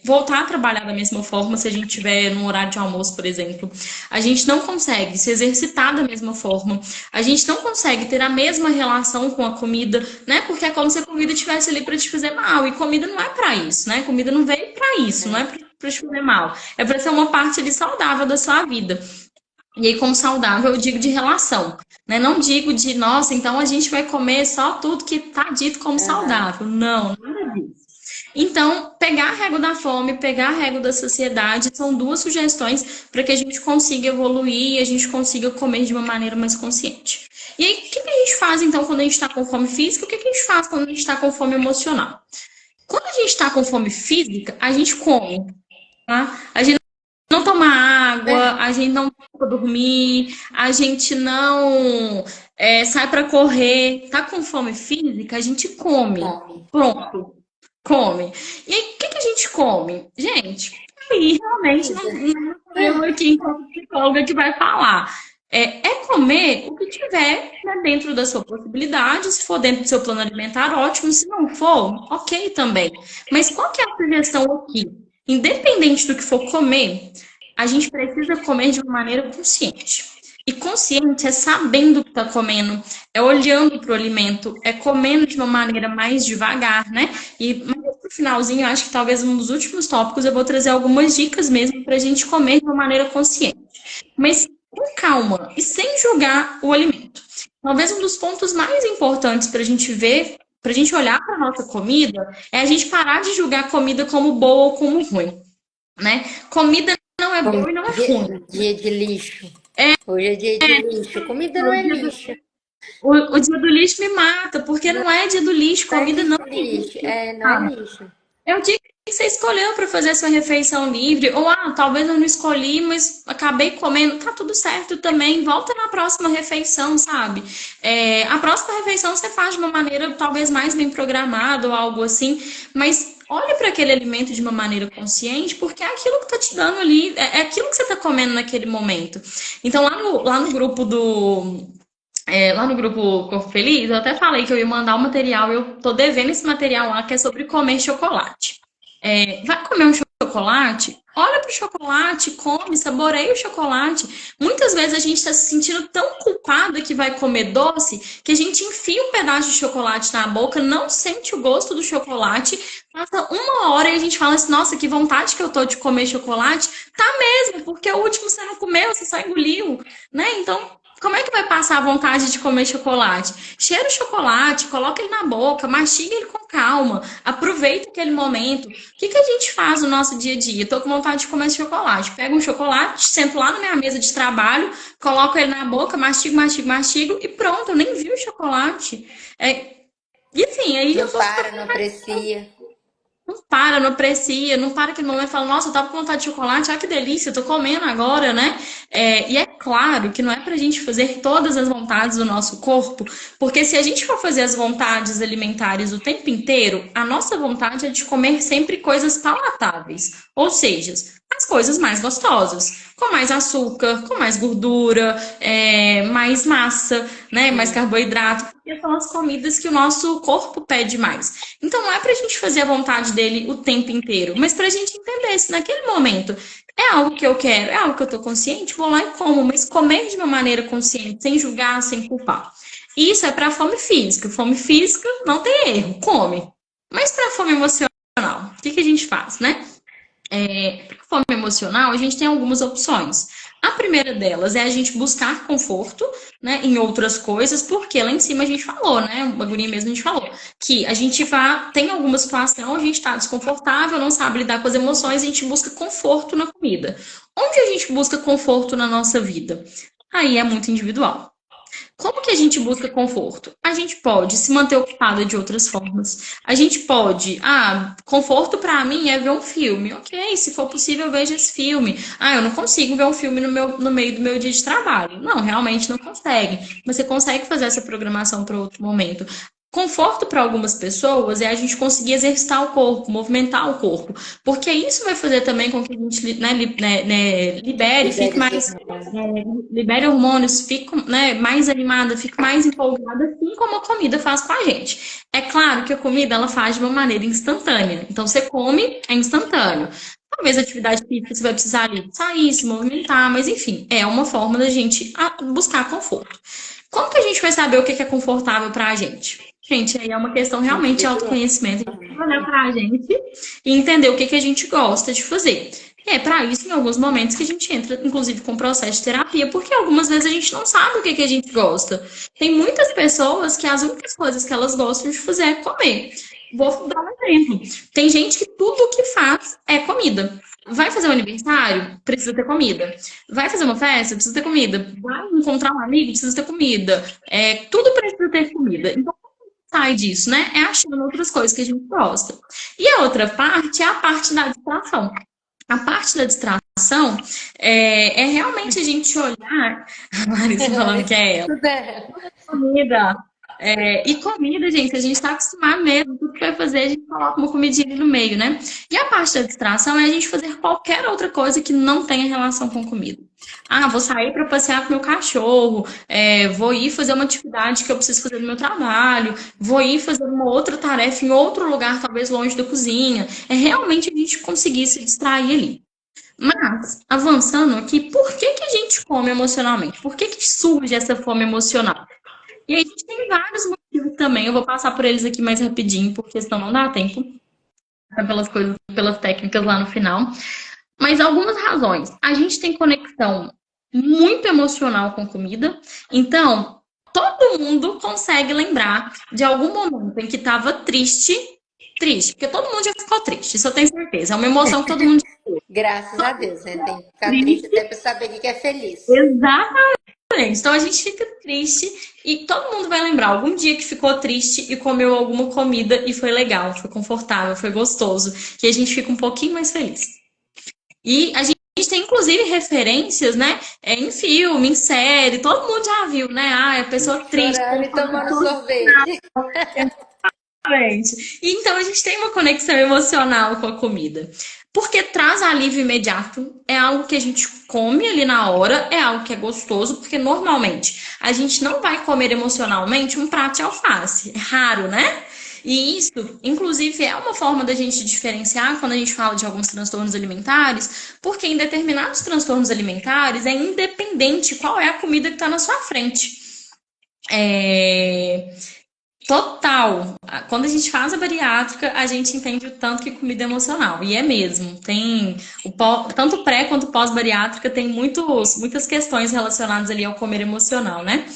Speaker 2: voltar a trabalhar da mesma forma se a gente tiver no horário de almoço, por exemplo. A gente não consegue se exercitar da mesma forma. A gente não consegue ter a mesma relação com a comida, né? Porque é como se a comida estivesse ali para te fazer mal. E comida não é para isso, né? Comida não veio para isso, não é para te fazer mal. É para ser uma parte ali saudável da sua vida. E aí, como saudável, eu digo de relação, né? Não digo de, nossa, então a gente vai comer só tudo que tá dito como
Speaker 1: Aham.
Speaker 2: saudável. Não, nada disso. Então, pegar a régua da fome, pegar a régua da saciedade, são duas sugestões para que a gente consiga evoluir e a gente consiga comer de uma maneira mais consciente. E aí, o que a gente faz então quando a gente está com fome física? O que a gente faz quando a gente está com fome emocional? Quando a gente está com fome física, a gente come, tá? A gente não toma água,
Speaker 1: É,
Speaker 2: a gente não sai pra dormir, a gente não sai para correr. Tá com fome física, a gente come.
Speaker 1: come.
Speaker 2: Pronto, come. E aí, o que a gente come? Gente, aí realmente
Speaker 1: Comida.
Speaker 2: não sou eu aqui enquanto psicóloga que vai falar. É comer o que tiver, né, dentro da sua possibilidade. Se for dentro do seu plano alimentar, ótimo. Se não for, ok também. Mas qual que é a sugestão aqui? Independente do que for comer, a gente precisa comer de uma maneira consciente. E consciente é sabendo o que está comendo, é olhando para o alimento, é comendo de uma maneira mais devagar, né? E mais pro finalzinho, eu acho que talvez um dos últimos tópicos eu vou trazer algumas dicas mesmo para a gente comer de uma maneira consciente. Mas com calma e sem julgar o alimento. Talvez um dos pontos mais importantes para a gente ver, para a gente olhar para a nossa comida, é a gente parar de julgar a comida como boa ou como ruim, né? Comida não é
Speaker 1: Como
Speaker 2: boa e não é ruim.
Speaker 1: dia de lixo. Hoje é dia de lixo. Comida não
Speaker 2: O
Speaker 1: é
Speaker 2: dia do,
Speaker 1: lixo.
Speaker 2: o dia do lixo me mata, porque
Speaker 1: Não
Speaker 2: não é dia do lixo,
Speaker 1: é
Speaker 2: comida
Speaker 1: dia
Speaker 2: não
Speaker 1: de
Speaker 2: é
Speaker 1: lixo.
Speaker 2: lixo.
Speaker 1: É, não é
Speaker 2: Ah,
Speaker 1: lixo.
Speaker 2: é o dia que você escolheu para fazer a sua refeição livre, ou talvez eu não escolhi, mas acabei comendo, tá tudo certo também. Volta na próxima refeição, sabe? A próxima refeição você faz de uma maneira talvez mais bem programada ou algo assim, mas olhe para aquele alimento de uma maneira consciente, porque é aquilo que tá te dando ali, é aquilo que você tá comendo naquele momento. Então, lá no grupo lá no grupo Corpo Feliz, eu até falei que eu ia mandar o material, eu tô devendo esse material lá, que é sobre comer chocolate. Vai comer um chocolate? Olha pro chocolate, come, saboreia o chocolate. Muitas vezes a gente está se sentindo tão culpada que vai comer doce que a gente enfia um pedaço de chocolate na boca, não sente o gosto do chocolate, passa 1 hora e a gente fala assim: nossa, que vontade que eu tô de comer chocolate. Tá mesmo, porque o último você não comeu, você só engoliu, né? Então, como é que vai passar a vontade de comer chocolate? Cheira o chocolate, coloca ele na boca, mastiga ele com calma, aproveita aquele momento. O que a gente faz no nosso dia a dia? Eu tô com vontade de comer chocolate. Pego um chocolate, sento lá na minha mesa de trabalho, coloco ele na boca, mastigo e pronto, eu nem vi o chocolate. E assim, aí eu
Speaker 1: Não
Speaker 2: tô super
Speaker 1: para, não aprecia.
Speaker 2: para, não aprecia, não para aquele momento e fala, nossa, eu tava com vontade de chocolate, ah, que delícia, eu tô comendo agora, né? E é claro que não é pra gente fazer todas as vontades do nosso corpo, porque se a gente for fazer as vontades alimentares o tempo inteiro, a nossa vontade é de comer sempre coisas palatáveis, ou seja, as coisas mais gostosas, com mais açúcar, com mais gordura, mais massa, né, mais carboidrato, porque são as comidas que o nosso corpo pede mais. Então não é pra gente fazer a vontade dele o tempo inteiro, mas pra gente entender se naquele momento é algo que eu quero, é algo que eu tô consciente, vou lá e como, mas comer de uma maneira consciente, sem julgar, sem culpar. Isso é para fome física. Fome física não tem erro, come. Mas para fome emocional, o que a gente faz, né? Para fome emocional, a gente tem algumas opções. A primeira delas é a gente buscar conforto, né, em outras coisas, porque lá em cima a gente falou, né? A guria mesmo a gente falou, que a gente tem alguma situação, a gente está desconfortável, não sabe lidar com as emoções, a gente busca conforto na comida. Onde a gente busca conforto na nossa vida? Aí é muito individual. Como que a gente busca conforto? A gente pode se manter ocupada de outras formas. A gente pode, conforto pra mim é ver um filme. Ok, se for possível, veja esse filme. Eu não consigo ver um filme no meio do meu dia de trabalho. Não, realmente não consegue. Mas você consegue fazer essa programação para outro momento. Conforto para algumas pessoas é a gente conseguir exercitar o corpo, movimentar o corpo, porque isso vai fazer também com que a gente, libere, fique mais, libere hormônios, fique, né, mais animada, fique mais empolgada, assim como a comida faz com a gente. É claro que a comida ela faz de uma maneira instantânea, então você come, é instantâneo. Talvez a atividade física você vai precisar ali sair, se movimentar, mas enfim, é uma forma da gente buscar conforto. Como que a gente vai saber o que é confortável para a gente? Gente, aí é uma questão realmente de autoconhecimento. A gente vai olhar para a gente e entender o que a gente gosta de fazer. E é para isso, em alguns momentos, que a gente entra, inclusive, com o processo de terapia, porque algumas vezes a gente não sabe o que a gente gosta. Tem muitas pessoas que as únicas coisas que elas gostam de fazer é comer. Vou dar um exemplo. Tem gente que tudo o que faz é comida. Vai fazer um aniversário? Precisa ter comida. Vai fazer uma festa? Precisa ter comida. Vai encontrar um amigo? Precisa ter comida. Tudo precisa ter comida. Então, sai disso, né? É achando outras coisas que a gente gosta. E a outra parte é a parte da distração. A parte da distração é realmente a gente olhar. A Larissa falando que é ela. Comida. E comida, gente, a gente tá acostumado mesmo, tudo que vai fazer, a gente coloca uma comidinha ali no meio, né? E a parte da distração é a gente fazer qualquer outra coisa que não tenha relação com comida. Vou sair para passear com meu cachorro, vou ir fazer uma atividade que eu preciso fazer no meu trabalho, vou ir fazer uma outra tarefa em outro lugar, talvez longe da cozinha. É realmente a gente conseguir se distrair ali. Mas, avançando aqui, por que a gente come emocionalmente? Por que surge essa fome emocional? E aí a gente tem vários motivos também. Eu vou passar por eles aqui mais rapidinho, porque senão não dá tempo. Pelas coisas, pelas técnicas lá no final. Mas algumas razões. A gente tem conexão muito emocional com comida. Então, todo mundo consegue lembrar de algum momento em que estava triste. Triste, porque todo mundo já ficou triste, isso eu tenho certeza. É uma emoção que todo mundo já ficou.
Speaker 1: Graças a Deus, né? Tem que ficar triste até para saber o que é feliz.
Speaker 2: Exatamente. Então a gente fica triste e todo mundo vai lembrar algum dia que ficou triste e comeu alguma comida e foi legal, foi confortável, foi gostoso, que a gente fica um pouquinho mais feliz. E a gente tem inclusive referências, né? Em filme, em série, todo mundo já viu, né? A pessoa triste.
Speaker 1: Chorando e tomando sorvete.
Speaker 2: Então a gente tem uma conexão emocional com a comida. Porque traz alívio imediato, é algo que a gente come ali na hora, é algo que é gostoso, porque normalmente a gente não vai comer emocionalmente um prato de alface. É raro, né? E isso, inclusive, é uma forma da gente diferenciar quando a gente fala de alguns transtornos alimentares, porque em determinados transtornos alimentares é independente qual é a comida que está na sua frente. Total. Quando a gente faz a bariátrica, a gente entende o tanto que comida é emocional. E é mesmo. Tem tanto pré quanto pós-bariátrica tem muitas questões relacionadas ali ao comer emocional, né?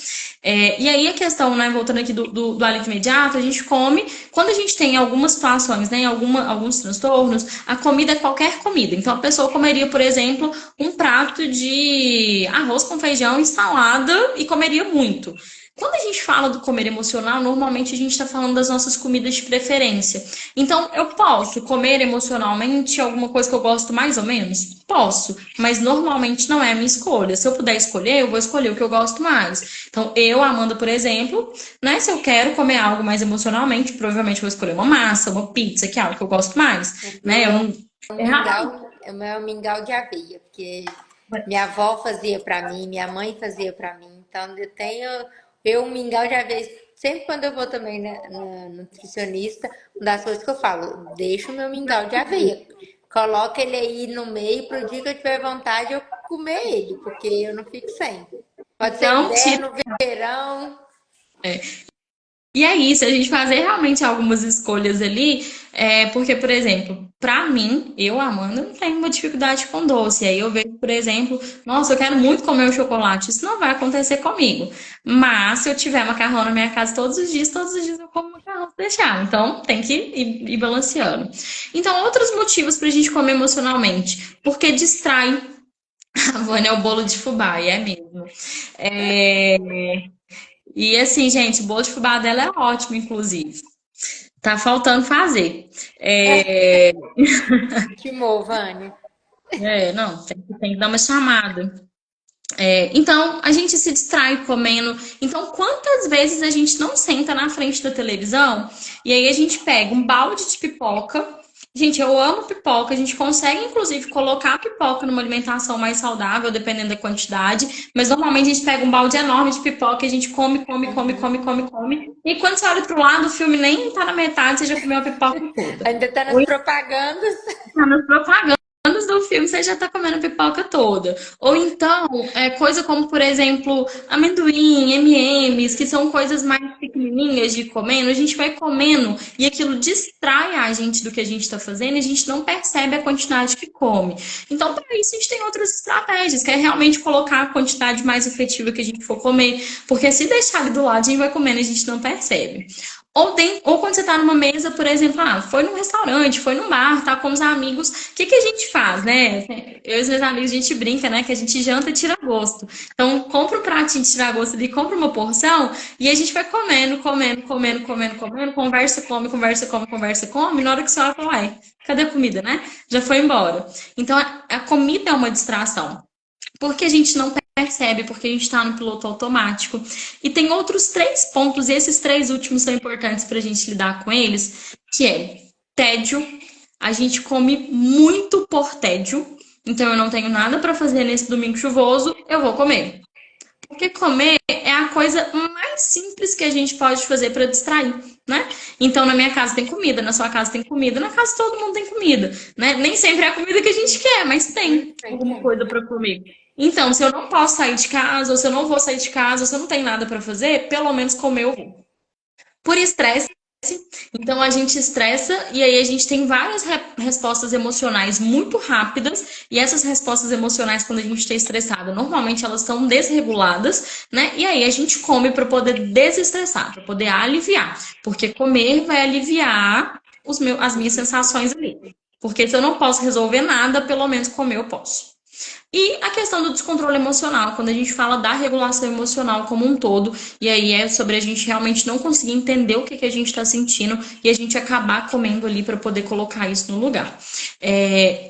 Speaker 2: E aí a questão, né, voltando aqui do alívio imediato, a gente come, quando a gente tem algumas situações, né, alguns transtornos, a comida é qualquer comida. Então a pessoa comeria, por exemplo, um prato de arroz com feijão e salada e comeria muito. Quando a gente fala do comer emocional, normalmente a gente está falando das nossas comidas de preferência. Então, eu posso comer emocionalmente alguma coisa que eu gosto mais ou menos? Posso, mas normalmente não é a minha escolha. Se eu puder escolher, eu vou escolher o que eu gosto mais. Então, eu, Amanda, por exemplo, né, se eu quero comer algo mais emocionalmente, provavelmente eu vou escolher uma massa, uma pizza, que é algo que eu gosto mais, né? Eu não...
Speaker 1: O meu é um mingau de aveia, porque minha avó fazia pra mim, minha mãe fazia pra mim. Então eu um mingau de aveia. Sempre quando eu vou também na nutricionista, uma das coisas que eu falo, deixa o meu mingau de aveia. Coloca ele aí no meio pro dia que eu tiver vontade eu comer ele, porque eu não fico sem. Pode ser
Speaker 2: Não tira.
Speaker 1: inverno, verão.
Speaker 2: E é isso, a gente fazer realmente algumas escolhas ali, porque, por exemplo, pra mim, eu, Amanda, não tenho uma dificuldade com doce. Aí eu vejo, por exemplo, nossa, eu quero muito comer o chocolate. Isso não vai acontecer comigo. Mas se eu tiver macarrão na minha casa todos os dias eu como macarrão se deixar. Então tem que ir balanceando. Então, outros motivos pra gente comer emocionalmente. Porque distrai. A Vânia é o bolo de fubá, e é mesmo. É, E assim, gente, o bolo de fubá dela é ótimo, inclusive. Tá faltando fazer. É,
Speaker 1: Timô, Vânia.
Speaker 2: não, tem que dar uma chamada. Então, a gente se distrai comendo. Então, quantas vezes a gente não senta na frente da televisão e aí a gente pega um balde de pipoca. Gente, eu amo pipoca. A gente consegue, inclusive, colocar a pipoca numa alimentação mais saudável, dependendo da quantidade. Mas normalmente a gente pega um balde enorme de pipoca e a gente come, come, come, come, come, come. E quando você olha pro lado, o filme nem tá na metade, você já comeu a pipoca toda.
Speaker 1: Ainda tá nas propagandas.
Speaker 2: Tá nas propagandas do filme, você já tá comendo a pipoca toda. Ou então, coisa como, por exemplo, amendoim, M&M's, que são coisas mais pequenininhas de ir comendo, a gente vai comendo e aquilo distrai a gente do que a gente tá fazendo e a gente não percebe a quantidade que come. Então, para isso, a gente tem outras estratégias, que é realmente colocar a quantidade mais efetiva que a gente for comer, porque se deixar ali do lado, a gente vai comendo e a gente não percebe. Ou quando você está numa mesa, por exemplo, foi num restaurante, foi num bar, tá com os amigos, o que que a gente faz, né? Eu e os meus amigos, a gente brinca, né? Que a gente janta e tira gosto. Então, compra um pratinho de tirar gosto ali, compra uma porção e a gente vai comendo, comendo, comendo, comendo, comendo, conversa, come, conversa, come, conversa, come. E na hora que você olha, fala, uai, cadê a comida, né? Já foi embora. Então, a comida é uma distração. Porque a gente não percebe, porque a gente está no piloto automático. E tem outros 3 pontos, e esses 3 últimos são importantes para a gente lidar com eles, que é tédio. A gente come muito por tédio. Então eu não tenho nada para fazer nesse domingo chuvoso, eu vou comer. Porque comer é a coisa mais simples que a gente pode fazer para distrair, né? Então, na minha casa tem comida, na sua casa tem comida, na casa de todo mundo tem comida, né? Nem sempre é a comida que a gente quer, mas tem alguma coisa para comer. Então, se eu não posso sair de casa, ou se eu não vou sair de casa, ou se eu não tenho nada para fazer, pelo menos comer eu vou. Por estresse, então a gente estressa e aí a gente tem várias respostas emocionais muito rápidas e essas respostas emocionais quando a gente está estressado, normalmente elas estão desreguladas, né? E aí a gente come para poder desestressar, para poder aliviar, porque comer vai aliviar as minhas sensações ali. Porque se eu não posso resolver nada, pelo menos comer eu posso. E a questão do descontrole emocional, quando a gente fala da regulação emocional como um todo, e aí é sobre a gente realmente não conseguir entender o que, que a gente está sentindo e a gente acabar comendo ali para poder colocar isso no lugar.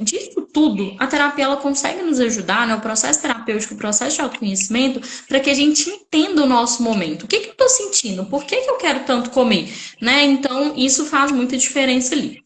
Speaker 2: Disso tudo, a terapia ela consegue nos ajudar, né? O processo terapêutico, o processo de autoconhecimento, para que a gente entenda o nosso momento. O que, que eu estou sentindo? Por que, que eu quero tanto comer? Né? Então, isso faz muita diferença ali.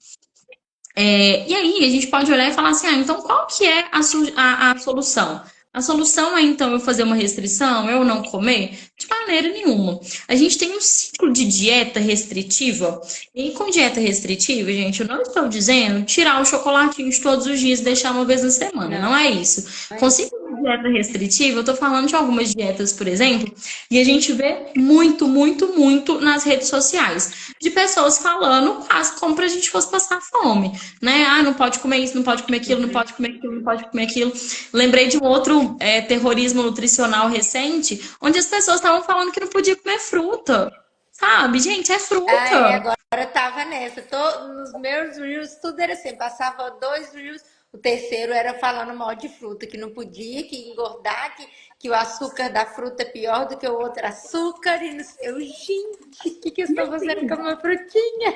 Speaker 2: E aí a gente pode olhar e falar assim, então qual que é a solução? A solução é então eu fazer uma restrição, eu não comer? De maneira nenhuma. A gente tem um ciclo de dieta restritiva, e com dieta restritiva, gente, eu não estou dizendo tirar o chocolatinho de todos os dias e deixar uma vez na semana, não é isso. Com ciclo de dieta restritiva, eu estou falando de algumas dietas, por exemplo, e a gente vê muito, muito, muito nas redes sociais, de pessoas falando quase como para a gente fosse passar fome, né? Ah, não pode comer isso, não pode comer aquilo, não pode comer aquilo, não pode comer aquilo. Lembrei de um outro terrorismo nutricional recente, onde as pessoas estavam falando que não podia comer fruta. Sabe, gente, é fruta.
Speaker 1: Agora eu tava nessa. Nos meus reels, tudo era assim. Passava 2 reels, o terceiro era falando mal de fruta, que não podia, que ia engordar, que o açúcar da fruta é pior do que o outro açúcar. E não sei. Eu, gente, o que eu estou fazendo com a minha frutinha?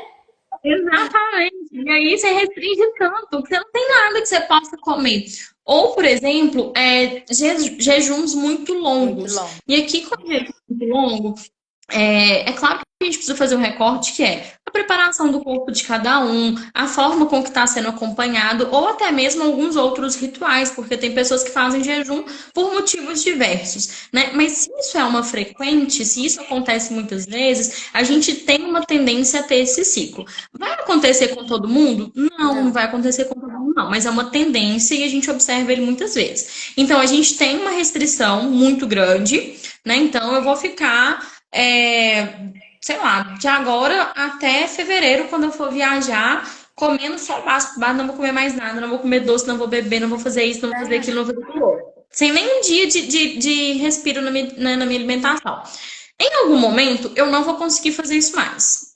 Speaker 2: Exatamente. E aí você restringe tanto que você não tem nada que você possa comer. Ou, por exemplo, jejuns muito
Speaker 1: Muito
Speaker 2: longos.
Speaker 1: longo.
Speaker 2: E aqui, com jejum muito longo, é claro que a gente precisa fazer um recorte que é a preparação do corpo de cada um, a forma com que está sendo acompanhado, ou até mesmo alguns outros rituais, porque tem pessoas que fazem jejum por motivos diversos, né? Mas se isso é uma frequente, se isso acontece muitas vezes, a gente tem uma tendência a ter esse ciclo. Vai acontecer com todo mundo? Não, não
Speaker 1: Não.
Speaker 2: vai acontecer com todo mundo, não, mas é uma tendência e a gente observa ele muitas vezes. Então, a gente tem uma restrição muito grande, né? Então, eu vou ficar sei lá, de agora até fevereiro, quando eu for viajar, comendo só básico, não vou comer mais nada, não vou comer doce, não vou beber, não vou fazer isso, não vou fazer aquilo, não vou fazer aquilo. Sem nenhum dia de respiro na minha alimentação. Em algum momento, eu não vou conseguir fazer isso mais.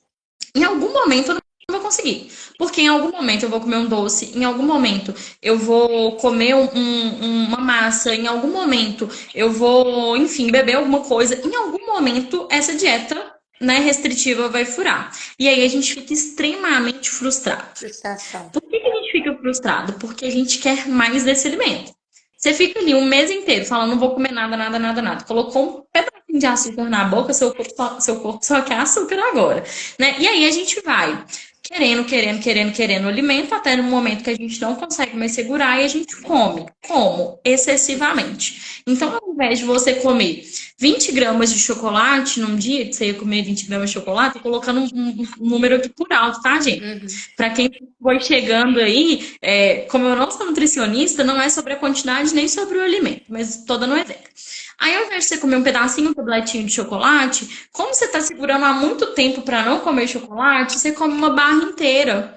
Speaker 2: Em algum momento, eu não vou conseguir. Porque em algum momento eu vou comer um doce, em algum momento eu vou comer uma massa, em algum momento eu vou, enfim, beber alguma coisa. Em algum momento, essa dieta, né, restritiva vai furar. E aí a gente fica extremamente frustrado.
Speaker 1: Frustração.
Speaker 2: Por que a gente fica frustrado? Porque a gente quer mais desse alimento. Você fica ali um mês inteiro falando, não vou comer nada, nada, nada, nada. Colocou um pedacinho de açúcar na boca, seu corpo só quer açúcar agora, né? E aí a gente vai querendo o alimento, até no momento que a gente não consegue mais segurar e a gente come. Como? Excessivamente. Então, ao invés de você comer 20 gramas de chocolate num dia, que você ia comer 20 gramas de chocolate, tô colocando um número aqui por alto, tá, gente? Para quem foi chegando aí, como eu não sou nutricionista, não é sobre a quantidade nem sobre o alimento, mas estou dando um exemplo. Aí, ao invés de você comer um pedacinho, um tabletinho de chocolate, como você está segurando há muito tempo para não comer chocolate, você come uma barra inteira.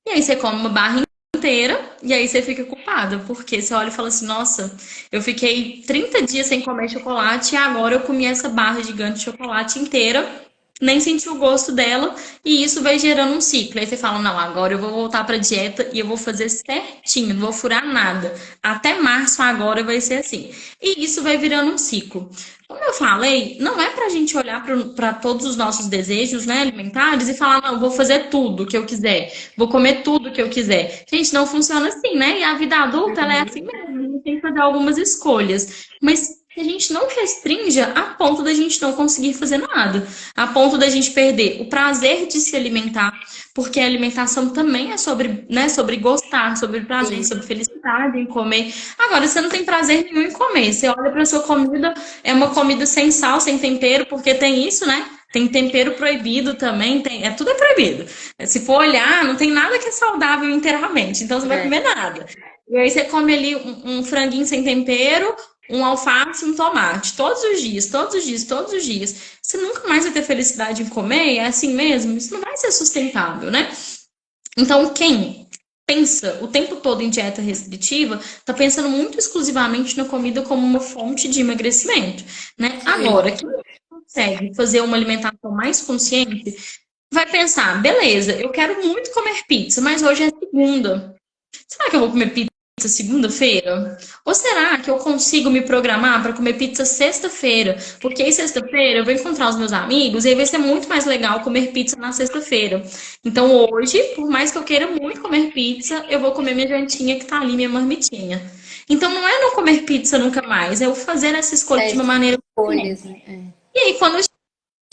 Speaker 2: E aí você come uma barra inteira e aí você fica culpada, porque você olha e fala assim, nossa, eu fiquei 30 dias sem comer chocolate e agora eu comi essa barra gigante de chocolate inteira, nem senti o gosto dela e isso vai gerando um ciclo. Aí você fala, não, agora eu vou voltar para dieta e eu vou fazer certinho, não vou furar nada. Até março agora vai ser assim. E isso vai virando um ciclo. Como eu falei, não é para a gente olhar para todos os nossos desejos, né, alimentares e falar, não, vou fazer tudo que eu quiser, vou comer tudo que eu quiser. Gente, não funciona assim, né? E a vida adulta, ela é assim mesmo, a gente tem que fazer algumas escolhas. Mas que a gente não restrinja a ponto da gente não conseguir fazer nada, a ponto da gente perder o prazer de se alimentar, porque a alimentação também é sobre, né, sobre gostar, sobre prazer,
Speaker 1: Sim.
Speaker 2: sobre felicidade em comer. Agora, você não tem prazer nenhum em comer, você olha para sua comida, é uma comida sem sal, sem tempero, porque tem isso, né? Tem tempero proibido também, tudo é proibido. Se for olhar, não tem nada que é saudável inteiramente, então você não vai comer nada. E aí você come ali um franguinho sem tempero, um alface e um tomate, todos os dias, todos os dias, todos os dias. Você nunca mais vai ter felicidade em comer, é assim mesmo? Isso não vai ser sustentável, né? Então, quem pensa o tempo todo em dieta restritiva, está pensando muito exclusivamente na comida como uma fonte de emagrecimento, né? Agora, quem consegue fazer uma alimentação mais consciente, vai pensar, beleza, eu quero muito comer pizza, mas hoje é segunda. Será que eu vou comer pizza segunda-feira? Ou será que eu consigo me programar para comer pizza sexta-feira? Porque aí sexta-feira eu vou encontrar os meus amigos e aí vai ser muito mais legal comer pizza na sexta-feira. Então hoje, por mais que eu queira muito comer pizza, eu vou comer minha jantinha que tá ali, minha marmitinha. Então não é não comer pizza nunca mais, é eu fazer essa escolha de uma maneira
Speaker 1: Escolhas,
Speaker 2: diferente.
Speaker 1: né?
Speaker 2: E aí, quando eu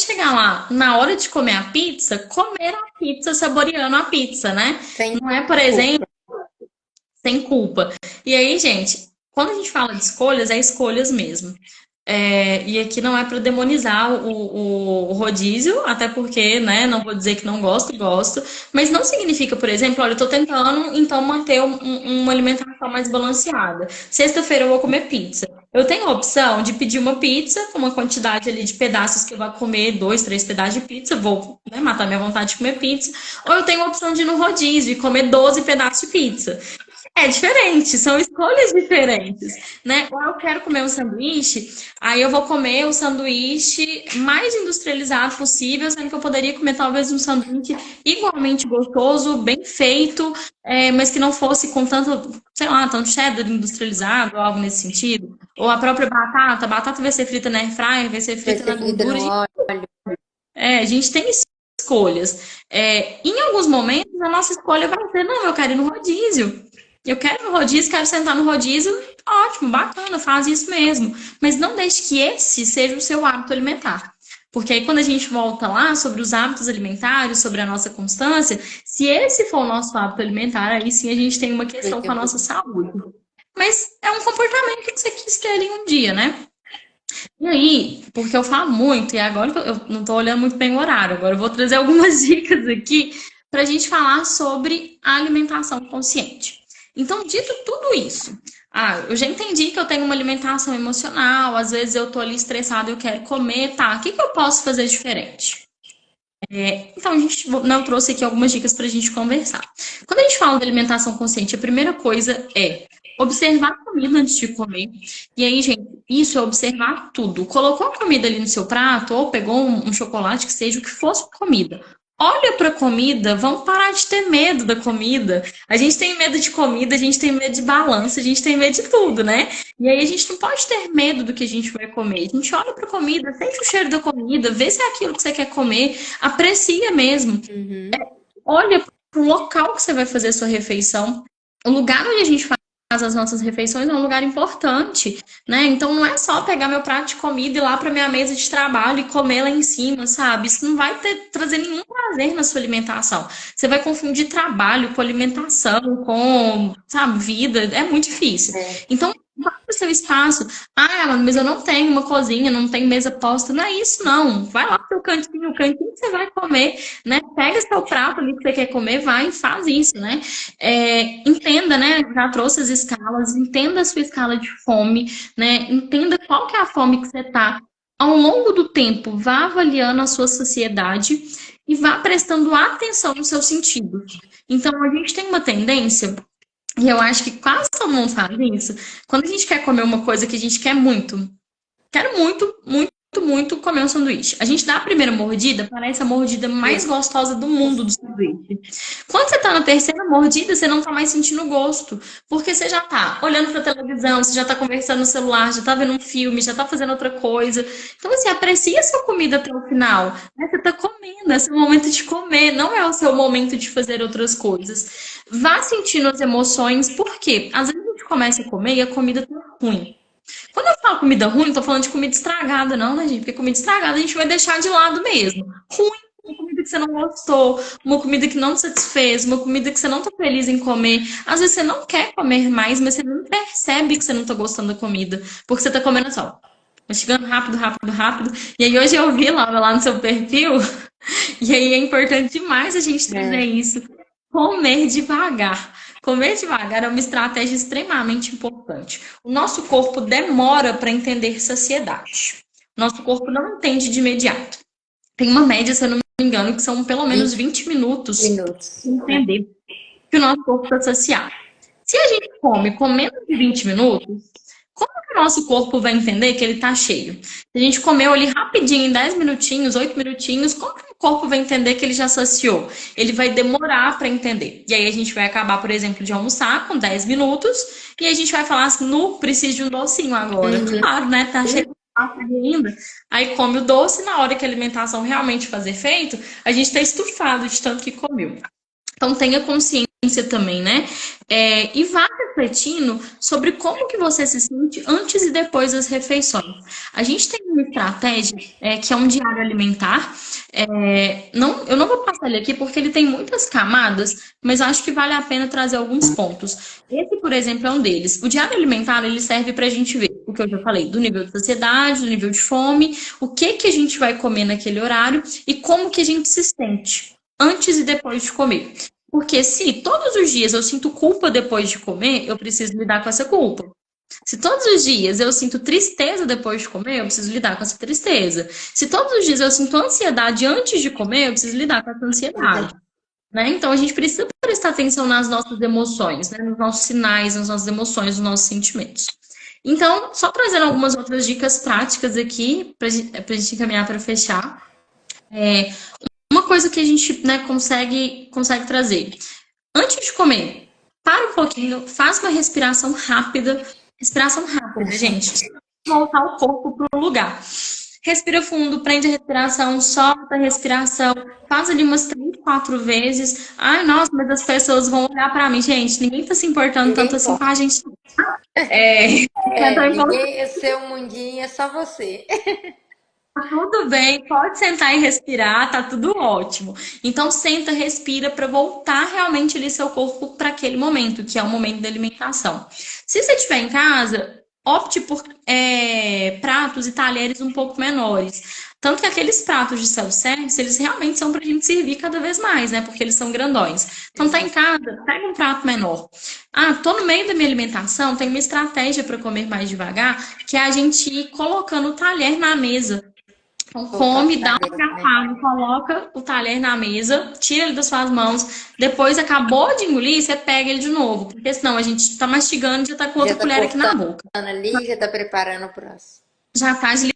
Speaker 2: chegar lá, na hora de comer a pizza, comer a pizza saboreando a pizza, né?
Speaker 1: Sem
Speaker 2: Não é, por exemplo, sem culpa. E aí, gente, quando a gente fala de escolhas, é escolhas mesmo. E aqui não é para demonizar o rodízio, até porque, né, não vou dizer que não gosto, gosto, mas não significa, por exemplo, olha, eu tô tentando então manter uma alimentação mais balanceada. Sexta-feira eu vou comer pizza. Eu tenho a opção de pedir uma pizza com uma quantidade ali de pedaços que eu vou comer, 2, 3 pedaços de pizza, vou, né, matar minha vontade de comer pizza, ou eu tenho a opção de ir no rodízio e comer 12 pedaços de pizza. É diferente, são escolhas diferentes, né? Ou eu quero comer um sanduíche, aí eu vou comer o sanduíche mais industrializado possível, sendo que eu poderia comer talvez um sanduíche igualmente gostoso, bem feito, mas que não fosse com tanto, sei lá, tanto cheddar industrializado, ou algo nesse sentido. Ou a própria batata, a batata vai ser frita na air fryer, vai ser
Speaker 1: Vai
Speaker 2: frita
Speaker 1: ser
Speaker 2: na
Speaker 1: frita
Speaker 2: gordura.
Speaker 1: no óleo.
Speaker 2: A gente tem escolhas. Em alguns momentos, a nossa escolha vai ser, não, eu quero ir no rodízio. Eu quero ir no rodízio, quero sentar no rodízio. Ótimo, bacana, faz isso mesmo. Mas não deixe que esse seja o seu hábito alimentar. Porque aí, quando a gente volta lá sobre os hábitos alimentares, sobre a nossa constância, se esse for o nosso hábito alimentar, aí sim a gente tem uma
Speaker 1: Vai
Speaker 2: questão
Speaker 1: ter
Speaker 2: com a
Speaker 1: um
Speaker 2: nossa
Speaker 1: pouco.
Speaker 2: saúde. Mas é um comportamento que você quis ter ali um dia, né? E aí, porque eu falo muito, e agora que eu não estou olhando muito bem o horário, agora eu vou trazer algumas dicas aqui para a gente falar sobre a alimentação consciente. Então, dito tudo isso, eu já entendi que eu tenho uma alimentação emocional, às vezes eu estou ali estressada, eu quero comer, tá? O que que eu posso fazer diferente? Então, eu trouxe aqui algumas dicas para a gente conversar. Quando a gente fala de alimentação consciente, a primeira coisa é observar a comida antes de comer. E aí, gente, isso é observar tudo. Colocou a comida ali no seu prato, ou pegou um chocolate, que seja o que fosse comida. Olha para a comida, vamos parar de ter medo da comida. A gente tem medo de comida, a gente tem medo de balança, a gente tem medo de tudo, né? E aí a gente não pode ter medo do que a gente vai comer. A gente olha para a comida, sente o cheiro da comida, vê se é aquilo que você quer comer, aprecia mesmo.
Speaker 1: Uhum.
Speaker 2: Olha para o local que você vai fazer a sua refeição. O lugar onde a gente faz as nossas refeições é um lugar importante, né? Então não é só pegar meu prato de comida e ir lá para minha mesa de trabalho e comer lá em cima, sabe? Isso não vai trazer nenhum prazer na sua alimentação. Você vai confundir trabalho com alimentação, com, sabe, vida. É muito difícil.
Speaker 1: É.
Speaker 2: Então, vai para o seu espaço. Mas eu não tenho uma cozinha, não tenho mesa posta. Não é isso, não. Vai lá pro seu cantinho, o cantinho que você vai comer, né? Pega seu prato ali que você quer comer, vai e faz isso, né? Entenda, né? Já trouxe as escalas, entenda a sua escala de fome, né? Entenda qual que é a fome que você tá. Ao longo do tempo, vá avaliando a sua saciedade e vá prestando atenção nos seus sentidos. Então, a gente tem uma tendência, e eu acho que quase todo mundo faz isso, quando a gente quer comer uma coisa que a gente quer muito, quero muito, muito, muito comer um sanduíche. A gente dá a primeira mordida, parece a mordida mais gostosa do mundo do sanduíche. Quando você tá na terceira mordida, você não tá mais sentindo gosto. Porque você já tá olhando pra televisão, você já tá conversando no celular, já tá vendo um filme, já tá fazendo outra coisa. Então, assim, aprecia a sua comida até o final. Né? Você tá comendo, é seu momento de comer, não é o seu momento de fazer outras coisas. Vá sentindo as emoções, porque às vezes a gente começa a comer e a comida tá ruim. Quando eu falo comida ruim, não tô falando de comida estragada, não, né, gente? Porque comida estragada a gente vai deixar de lado mesmo. Ruim, uma comida que você não gostou, uma comida que não te satisfez, uma comida que você não tá feliz em comer. Às vezes você não quer comer mais, mas você não percebe que você não tá gostando da comida, porque você tá comendo só. Mastigando rápido, rápido, rápido. E aí hoje eu vi lá no seu perfil, e aí é importante demais a gente trazer
Speaker 1: É.
Speaker 2: isso. Comer devagar. Comer devagar é uma estratégia extremamente importante. O nosso corpo demora para entender saciedade. Nosso corpo não entende de imediato. Tem uma média, se eu não me engano, que são pelo menos
Speaker 1: 20
Speaker 2: 20 minutos
Speaker 1: minutos.
Speaker 2: para entender que o nosso corpo está saciado. Se a gente come com menos de 20 minutos, como que o nosso corpo vai entender que ele está cheio? Se a gente comeu ali rapidinho, em 10 minutinhos, 8 minutinhos, como que o corpo vai entender que ele já saciou? Ele vai demorar para entender. E aí a gente vai acabar, por exemplo, de almoçar com 10 minutos e a gente vai falar assim, nu, preciso de um docinho agora.
Speaker 1: Uhum.
Speaker 2: Claro, né? Tá cheio de massa ainda. Aí come o doce, na hora que a alimentação realmente fazer efeito, a gente está estufado de tanto que comeu. Então tenha consciência também, né? E vá refletindo sobre como que você se sente antes e depois das refeições. A gente tem uma estratégia que é um diário alimentar. Eu não vou passar ele aqui porque ele tem muitas camadas, mas eu acho que vale a pena trazer alguns pontos. Esse, por exemplo, é um deles. O diário alimentar ele serve para a gente ver o que eu já falei, do nível de saciedade, do nível de fome, o que que a gente vai comer naquele horário e como que a gente se sente antes e depois de comer. Porque se todos os dias eu sinto culpa depois de comer, eu preciso lidar com essa culpa. Se todos os dias eu sinto tristeza depois de comer, eu preciso lidar com essa tristeza. Se todos os dias eu sinto ansiedade antes de comer, eu preciso lidar com essa ansiedade. né? Então a gente precisa prestar atenção nas nossas emoções, né? Nos nossos sinais, nas nossas emoções, nos nossos sentimentos. Então, só trazendo algumas outras dicas práticas aqui, para a gente encaminhar para fechar. Uma coisa que a gente, né, consegue trazer. Antes de comer, para um pouquinho, faz uma respiração rápida. Respiração rápida, gente. Voltar o corpo para o lugar. Respira fundo, prende a respiração, solta a respiração, faz ali umas 3, 4 vezes. Ai, nossa, mas as pessoas vão olhar para mim. Gente, ninguém tá se importando
Speaker 1: Ninguém
Speaker 2: tanto assim com
Speaker 1: importa.
Speaker 2: a gente. É,
Speaker 1: Ninguém, o seu mundinho é só você.
Speaker 2: tá tudo bem, pode sentar e respirar, tá tudo ótimo. Então senta, respira para voltar realmente ali seu corpo para aquele momento, que é o momento da alimentação. Se você estiver em casa, opte por pratos e talheres um pouco menores. Tanto que aqueles pratos de self-service, eles realmente são para a gente servir cada vez mais, né? Porque eles são grandões. Então tá em casa, pega um prato menor. Ah, tô no meio da minha alimentação, tem uma estratégia para comer mais devagar, que é a gente ir colocando o talher na mesa. Então,
Speaker 1: Voltar
Speaker 2: come,
Speaker 1: pro
Speaker 2: dá
Speaker 1: talher,
Speaker 2: uma
Speaker 1: né?
Speaker 2: garfada, coloca o talher na mesa, tira ele das suas mãos. Depois, acabou de engolir, você pega ele de novo. Porque senão a gente tá mastigando e já tá com
Speaker 1: Já
Speaker 2: outra
Speaker 1: tá
Speaker 2: colher aqui na
Speaker 1: cortando
Speaker 2: boca.
Speaker 1: ali, já tá preparando o próximo.
Speaker 2: Já tá agilizando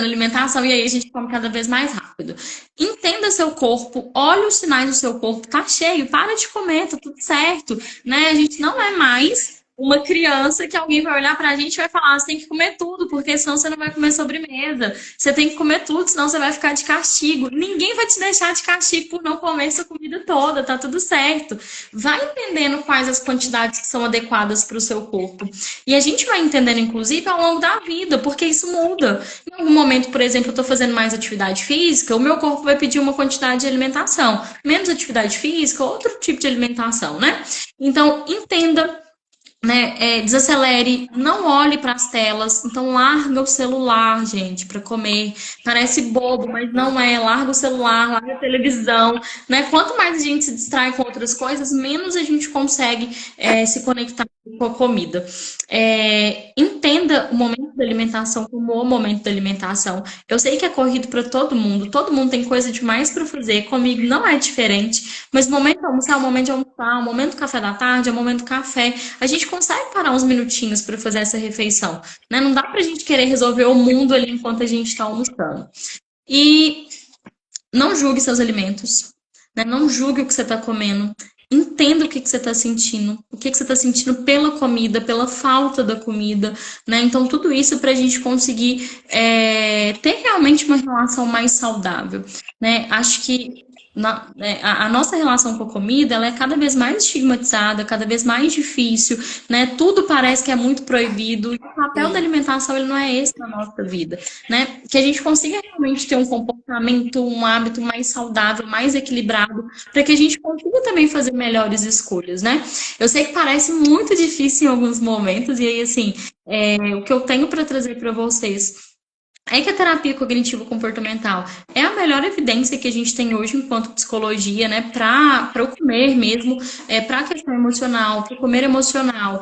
Speaker 2: a alimentação e aí a gente come cada vez mais rápido. Entenda seu corpo, olhe os sinais do seu corpo. Tá cheio, para de comer, tá tudo certo, né? A gente não é mais uma criança que alguém vai olhar pra gente e vai falar: você tem que comer tudo, porque senão você não vai comer sobremesa. Você tem que comer tudo, senão você vai ficar de castigo. Ninguém vai te deixar de castigo por não comer sua comida toda, tá tudo certo. Vai entendendo quais as quantidades que são adequadas para o seu corpo. E a gente vai entendendo, inclusive, ao longo da vida, porque isso muda. Em algum momento, por exemplo, eu estou fazendo mais atividade física, o meu corpo vai pedir uma quantidade de alimentação. Menos atividade física, outro tipo de alimentação, né? Então, entenda, né? Desacelere, não olhe para as telas, então larga o celular, gente, para comer. Parece bobo, mas não é. Larga o celular, larga a televisão, né? Quanto mais a gente se distrai com outras coisas, menos a gente consegue se conectar com a comida. Entenda o momento da alimentação como o momento da alimentação. Eu sei que é corrido para todo mundo tem coisa demais para fazer, comigo não é diferente, mas o momento de almoçar é o momento de almoçar, o momento do café da tarde é o momento do café. A gente consegue parar uns minutinhos para fazer essa refeição, né? Não dá para a gente querer resolver o mundo ali enquanto a gente está almoçando. E não julgue seus alimentos, né? Não julgue o que você está comendo. Entenda o que você está sentindo, o que você está sentindo pela comida, pela falta da comida, né? Então, tudo isso para a gente conseguir ter realmente uma relação mais saudável, né? Acho que a nossa relação com a comida, ela é cada vez mais estigmatizada, cada vez mais difícil, né? Tudo parece que é muito proibido. E o papel da
Speaker 1: Sim.
Speaker 2: alimentação, ele não é esse na nossa vida, né? Que a gente consiga realmente ter um comportamento, um hábito mais saudável, mais equilibrado, para que a gente consiga também fazer melhores escolhas, né? Eu sei que parece muito difícil em alguns momentos, e aí, assim, o que eu tenho para trazer para vocês é que a terapia cognitivo-comportamental é a melhor evidência que a gente tem hoje enquanto psicologia, né, para o comer mesmo, para a questão emocional, para o comer emocional,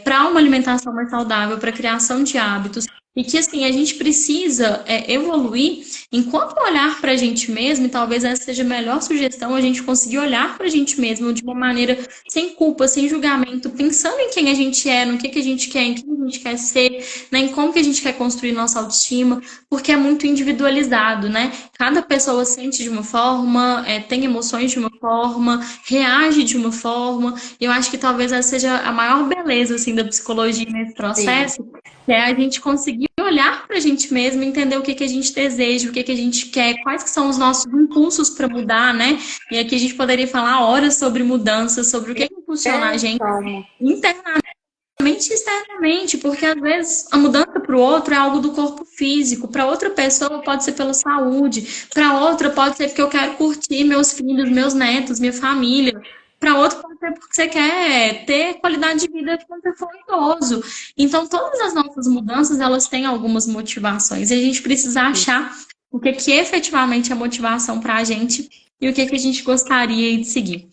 Speaker 2: para uma alimentação mais saudável, para a criação de hábitos. E que, assim, a gente precisa evoluir enquanto olhar para a gente mesmo, e talvez essa seja a melhor sugestão, a gente conseguir olhar para a gente mesmo de uma maneira sem culpa, sem julgamento, pensando em quem a gente é, no que a gente quer, em quem a gente quer ser, né, em como que a gente quer construir nossa autoestima, porque é muito individualizado, né? Cada pessoa sente de uma forma, tem emoções de uma forma, reage de uma forma, e eu acho que talvez essa seja a maior beleza, assim, da psicologia nesse
Speaker 1: Sim.
Speaker 2: processo, que é a gente conseguir olhar para a gente mesmo, entender o que a gente deseja, o que a gente quer, quais que são os nossos impulsos para mudar, né? E aqui a gente poderia falar horas sobre mudanças, sobre o que impulsiona a gente
Speaker 1: Como?
Speaker 2: internamente e externamente, porque às vezes a mudança para o outro é algo do corpo físico, para outra pessoa pode ser pela saúde, para outra pode ser porque eu quero curtir meus filhos, meus netos, minha família. Para outro pode ser porque você quer ter qualidade de vida quando você for idoso. Então, todas as nossas mudanças, elas têm algumas motivações. E a gente precisa achar o que efetivamente é motivação para a gente e o que a gente gostaria de seguir.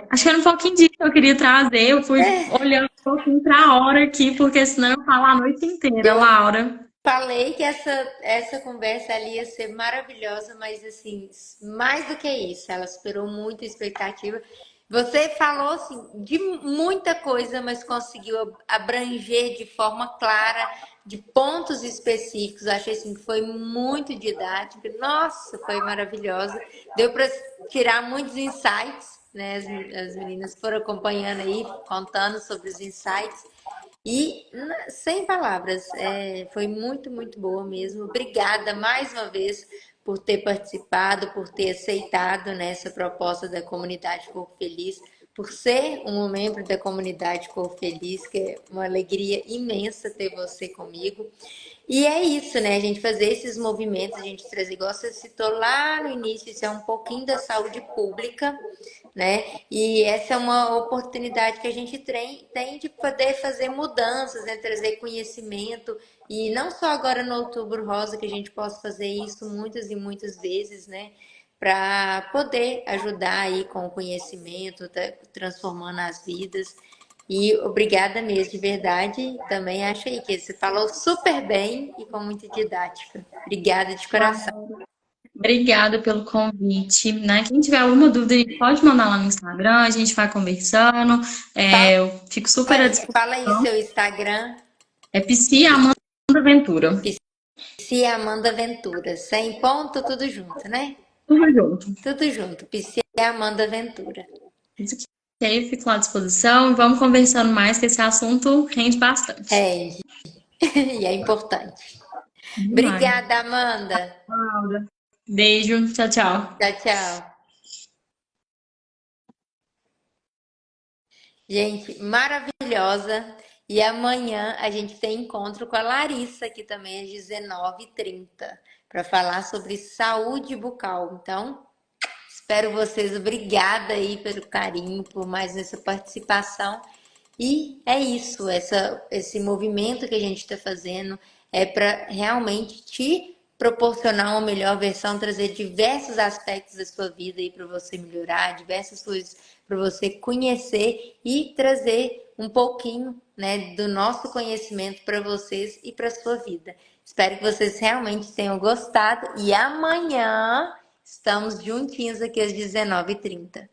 Speaker 2: Acho que era um pouquinho disso que eu queria trazer. Eu fui olhando um pouquinho para a hora aqui, porque senão eu falo a noite inteira,
Speaker 1: Deu,
Speaker 2: Laura.
Speaker 1: falei que essa conversa ali ia ser maravilhosa, mas assim, mais do que isso, ela superou muito a expectativa. Você falou assim, de muita coisa, mas conseguiu abranger de forma clara, de pontos específicos. Achei assim que foi muito didática. Nossa, foi maravilhosa. Deu para tirar muitos insights, né? As meninas foram acompanhando aí, contando sobre os insights. E sem palavras, foi muito, muito boa mesmo. Obrigada mais uma vez por ter participado, por ter aceitado nessa proposta da comunidade Corpo Feliz, por ser um membro da comunidade Corpo Feliz, que é uma alegria imensa ter você comigo. E é isso, né? A gente fazer esses movimentos, a gente trazer, igual você citou lá no início, isso é um pouquinho da saúde pública, né? E essa é uma oportunidade que a gente tem de poder fazer mudanças, né? Trazer conhecimento, e não só agora no Outubro Rosa, que a gente possa fazer isso muitas e muitas vezes, né? Para poder ajudar aí com o conhecimento, transformando as vidas. E obrigada mesmo, de verdade. Também achei que você falou super bem e com muita didática. Obrigada de coração.
Speaker 2: Obrigada pelo convite, né? Quem tiver alguma dúvida, pode mandar lá no Instagram, a gente vai conversando. Eu fico super à
Speaker 1: Fala aí
Speaker 2: disposição.
Speaker 1: seu Instagram.
Speaker 2: É Psi Amanda Ventura.
Speaker 1: Psi Amanda Ventura. Sem ponto, tudo junto, né?
Speaker 2: Tudo junto.
Speaker 1: Tudo junto. Psi Amanda Ventura.
Speaker 2: Isso aqui. E aí, eu fico lá à disposição. Vamos conversando mais, que esse assunto rende bastante.
Speaker 1: É, e é importante.
Speaker 2: Demais.
Speaker 1: Obrigada, Amanda.
Speaker 2: Beijo. Tchau, tchau.
Speaker 1: Tchau, tchau. Gente, maravilhosa. E amanhã a gente tem encontro com a Larissa aqui também às 19h30 para falar sobre saúde bucal. Então, espero vocês. Obrigada aí pelo carinho, por mais essa participação. E é isso, esse movimento que a gente está fazendo é para realmente te proporcionar uma melhor versão, trazer diversos aspectos da sua vida aí para você melhorar, diversas coisas para você conhecer e trazer um pouquinho, né, do nosso conhecimento para vocês e para sua vida. Espero que vocês realmente tenham gostado e amanhã estamos juntinhos aqui às 19h30.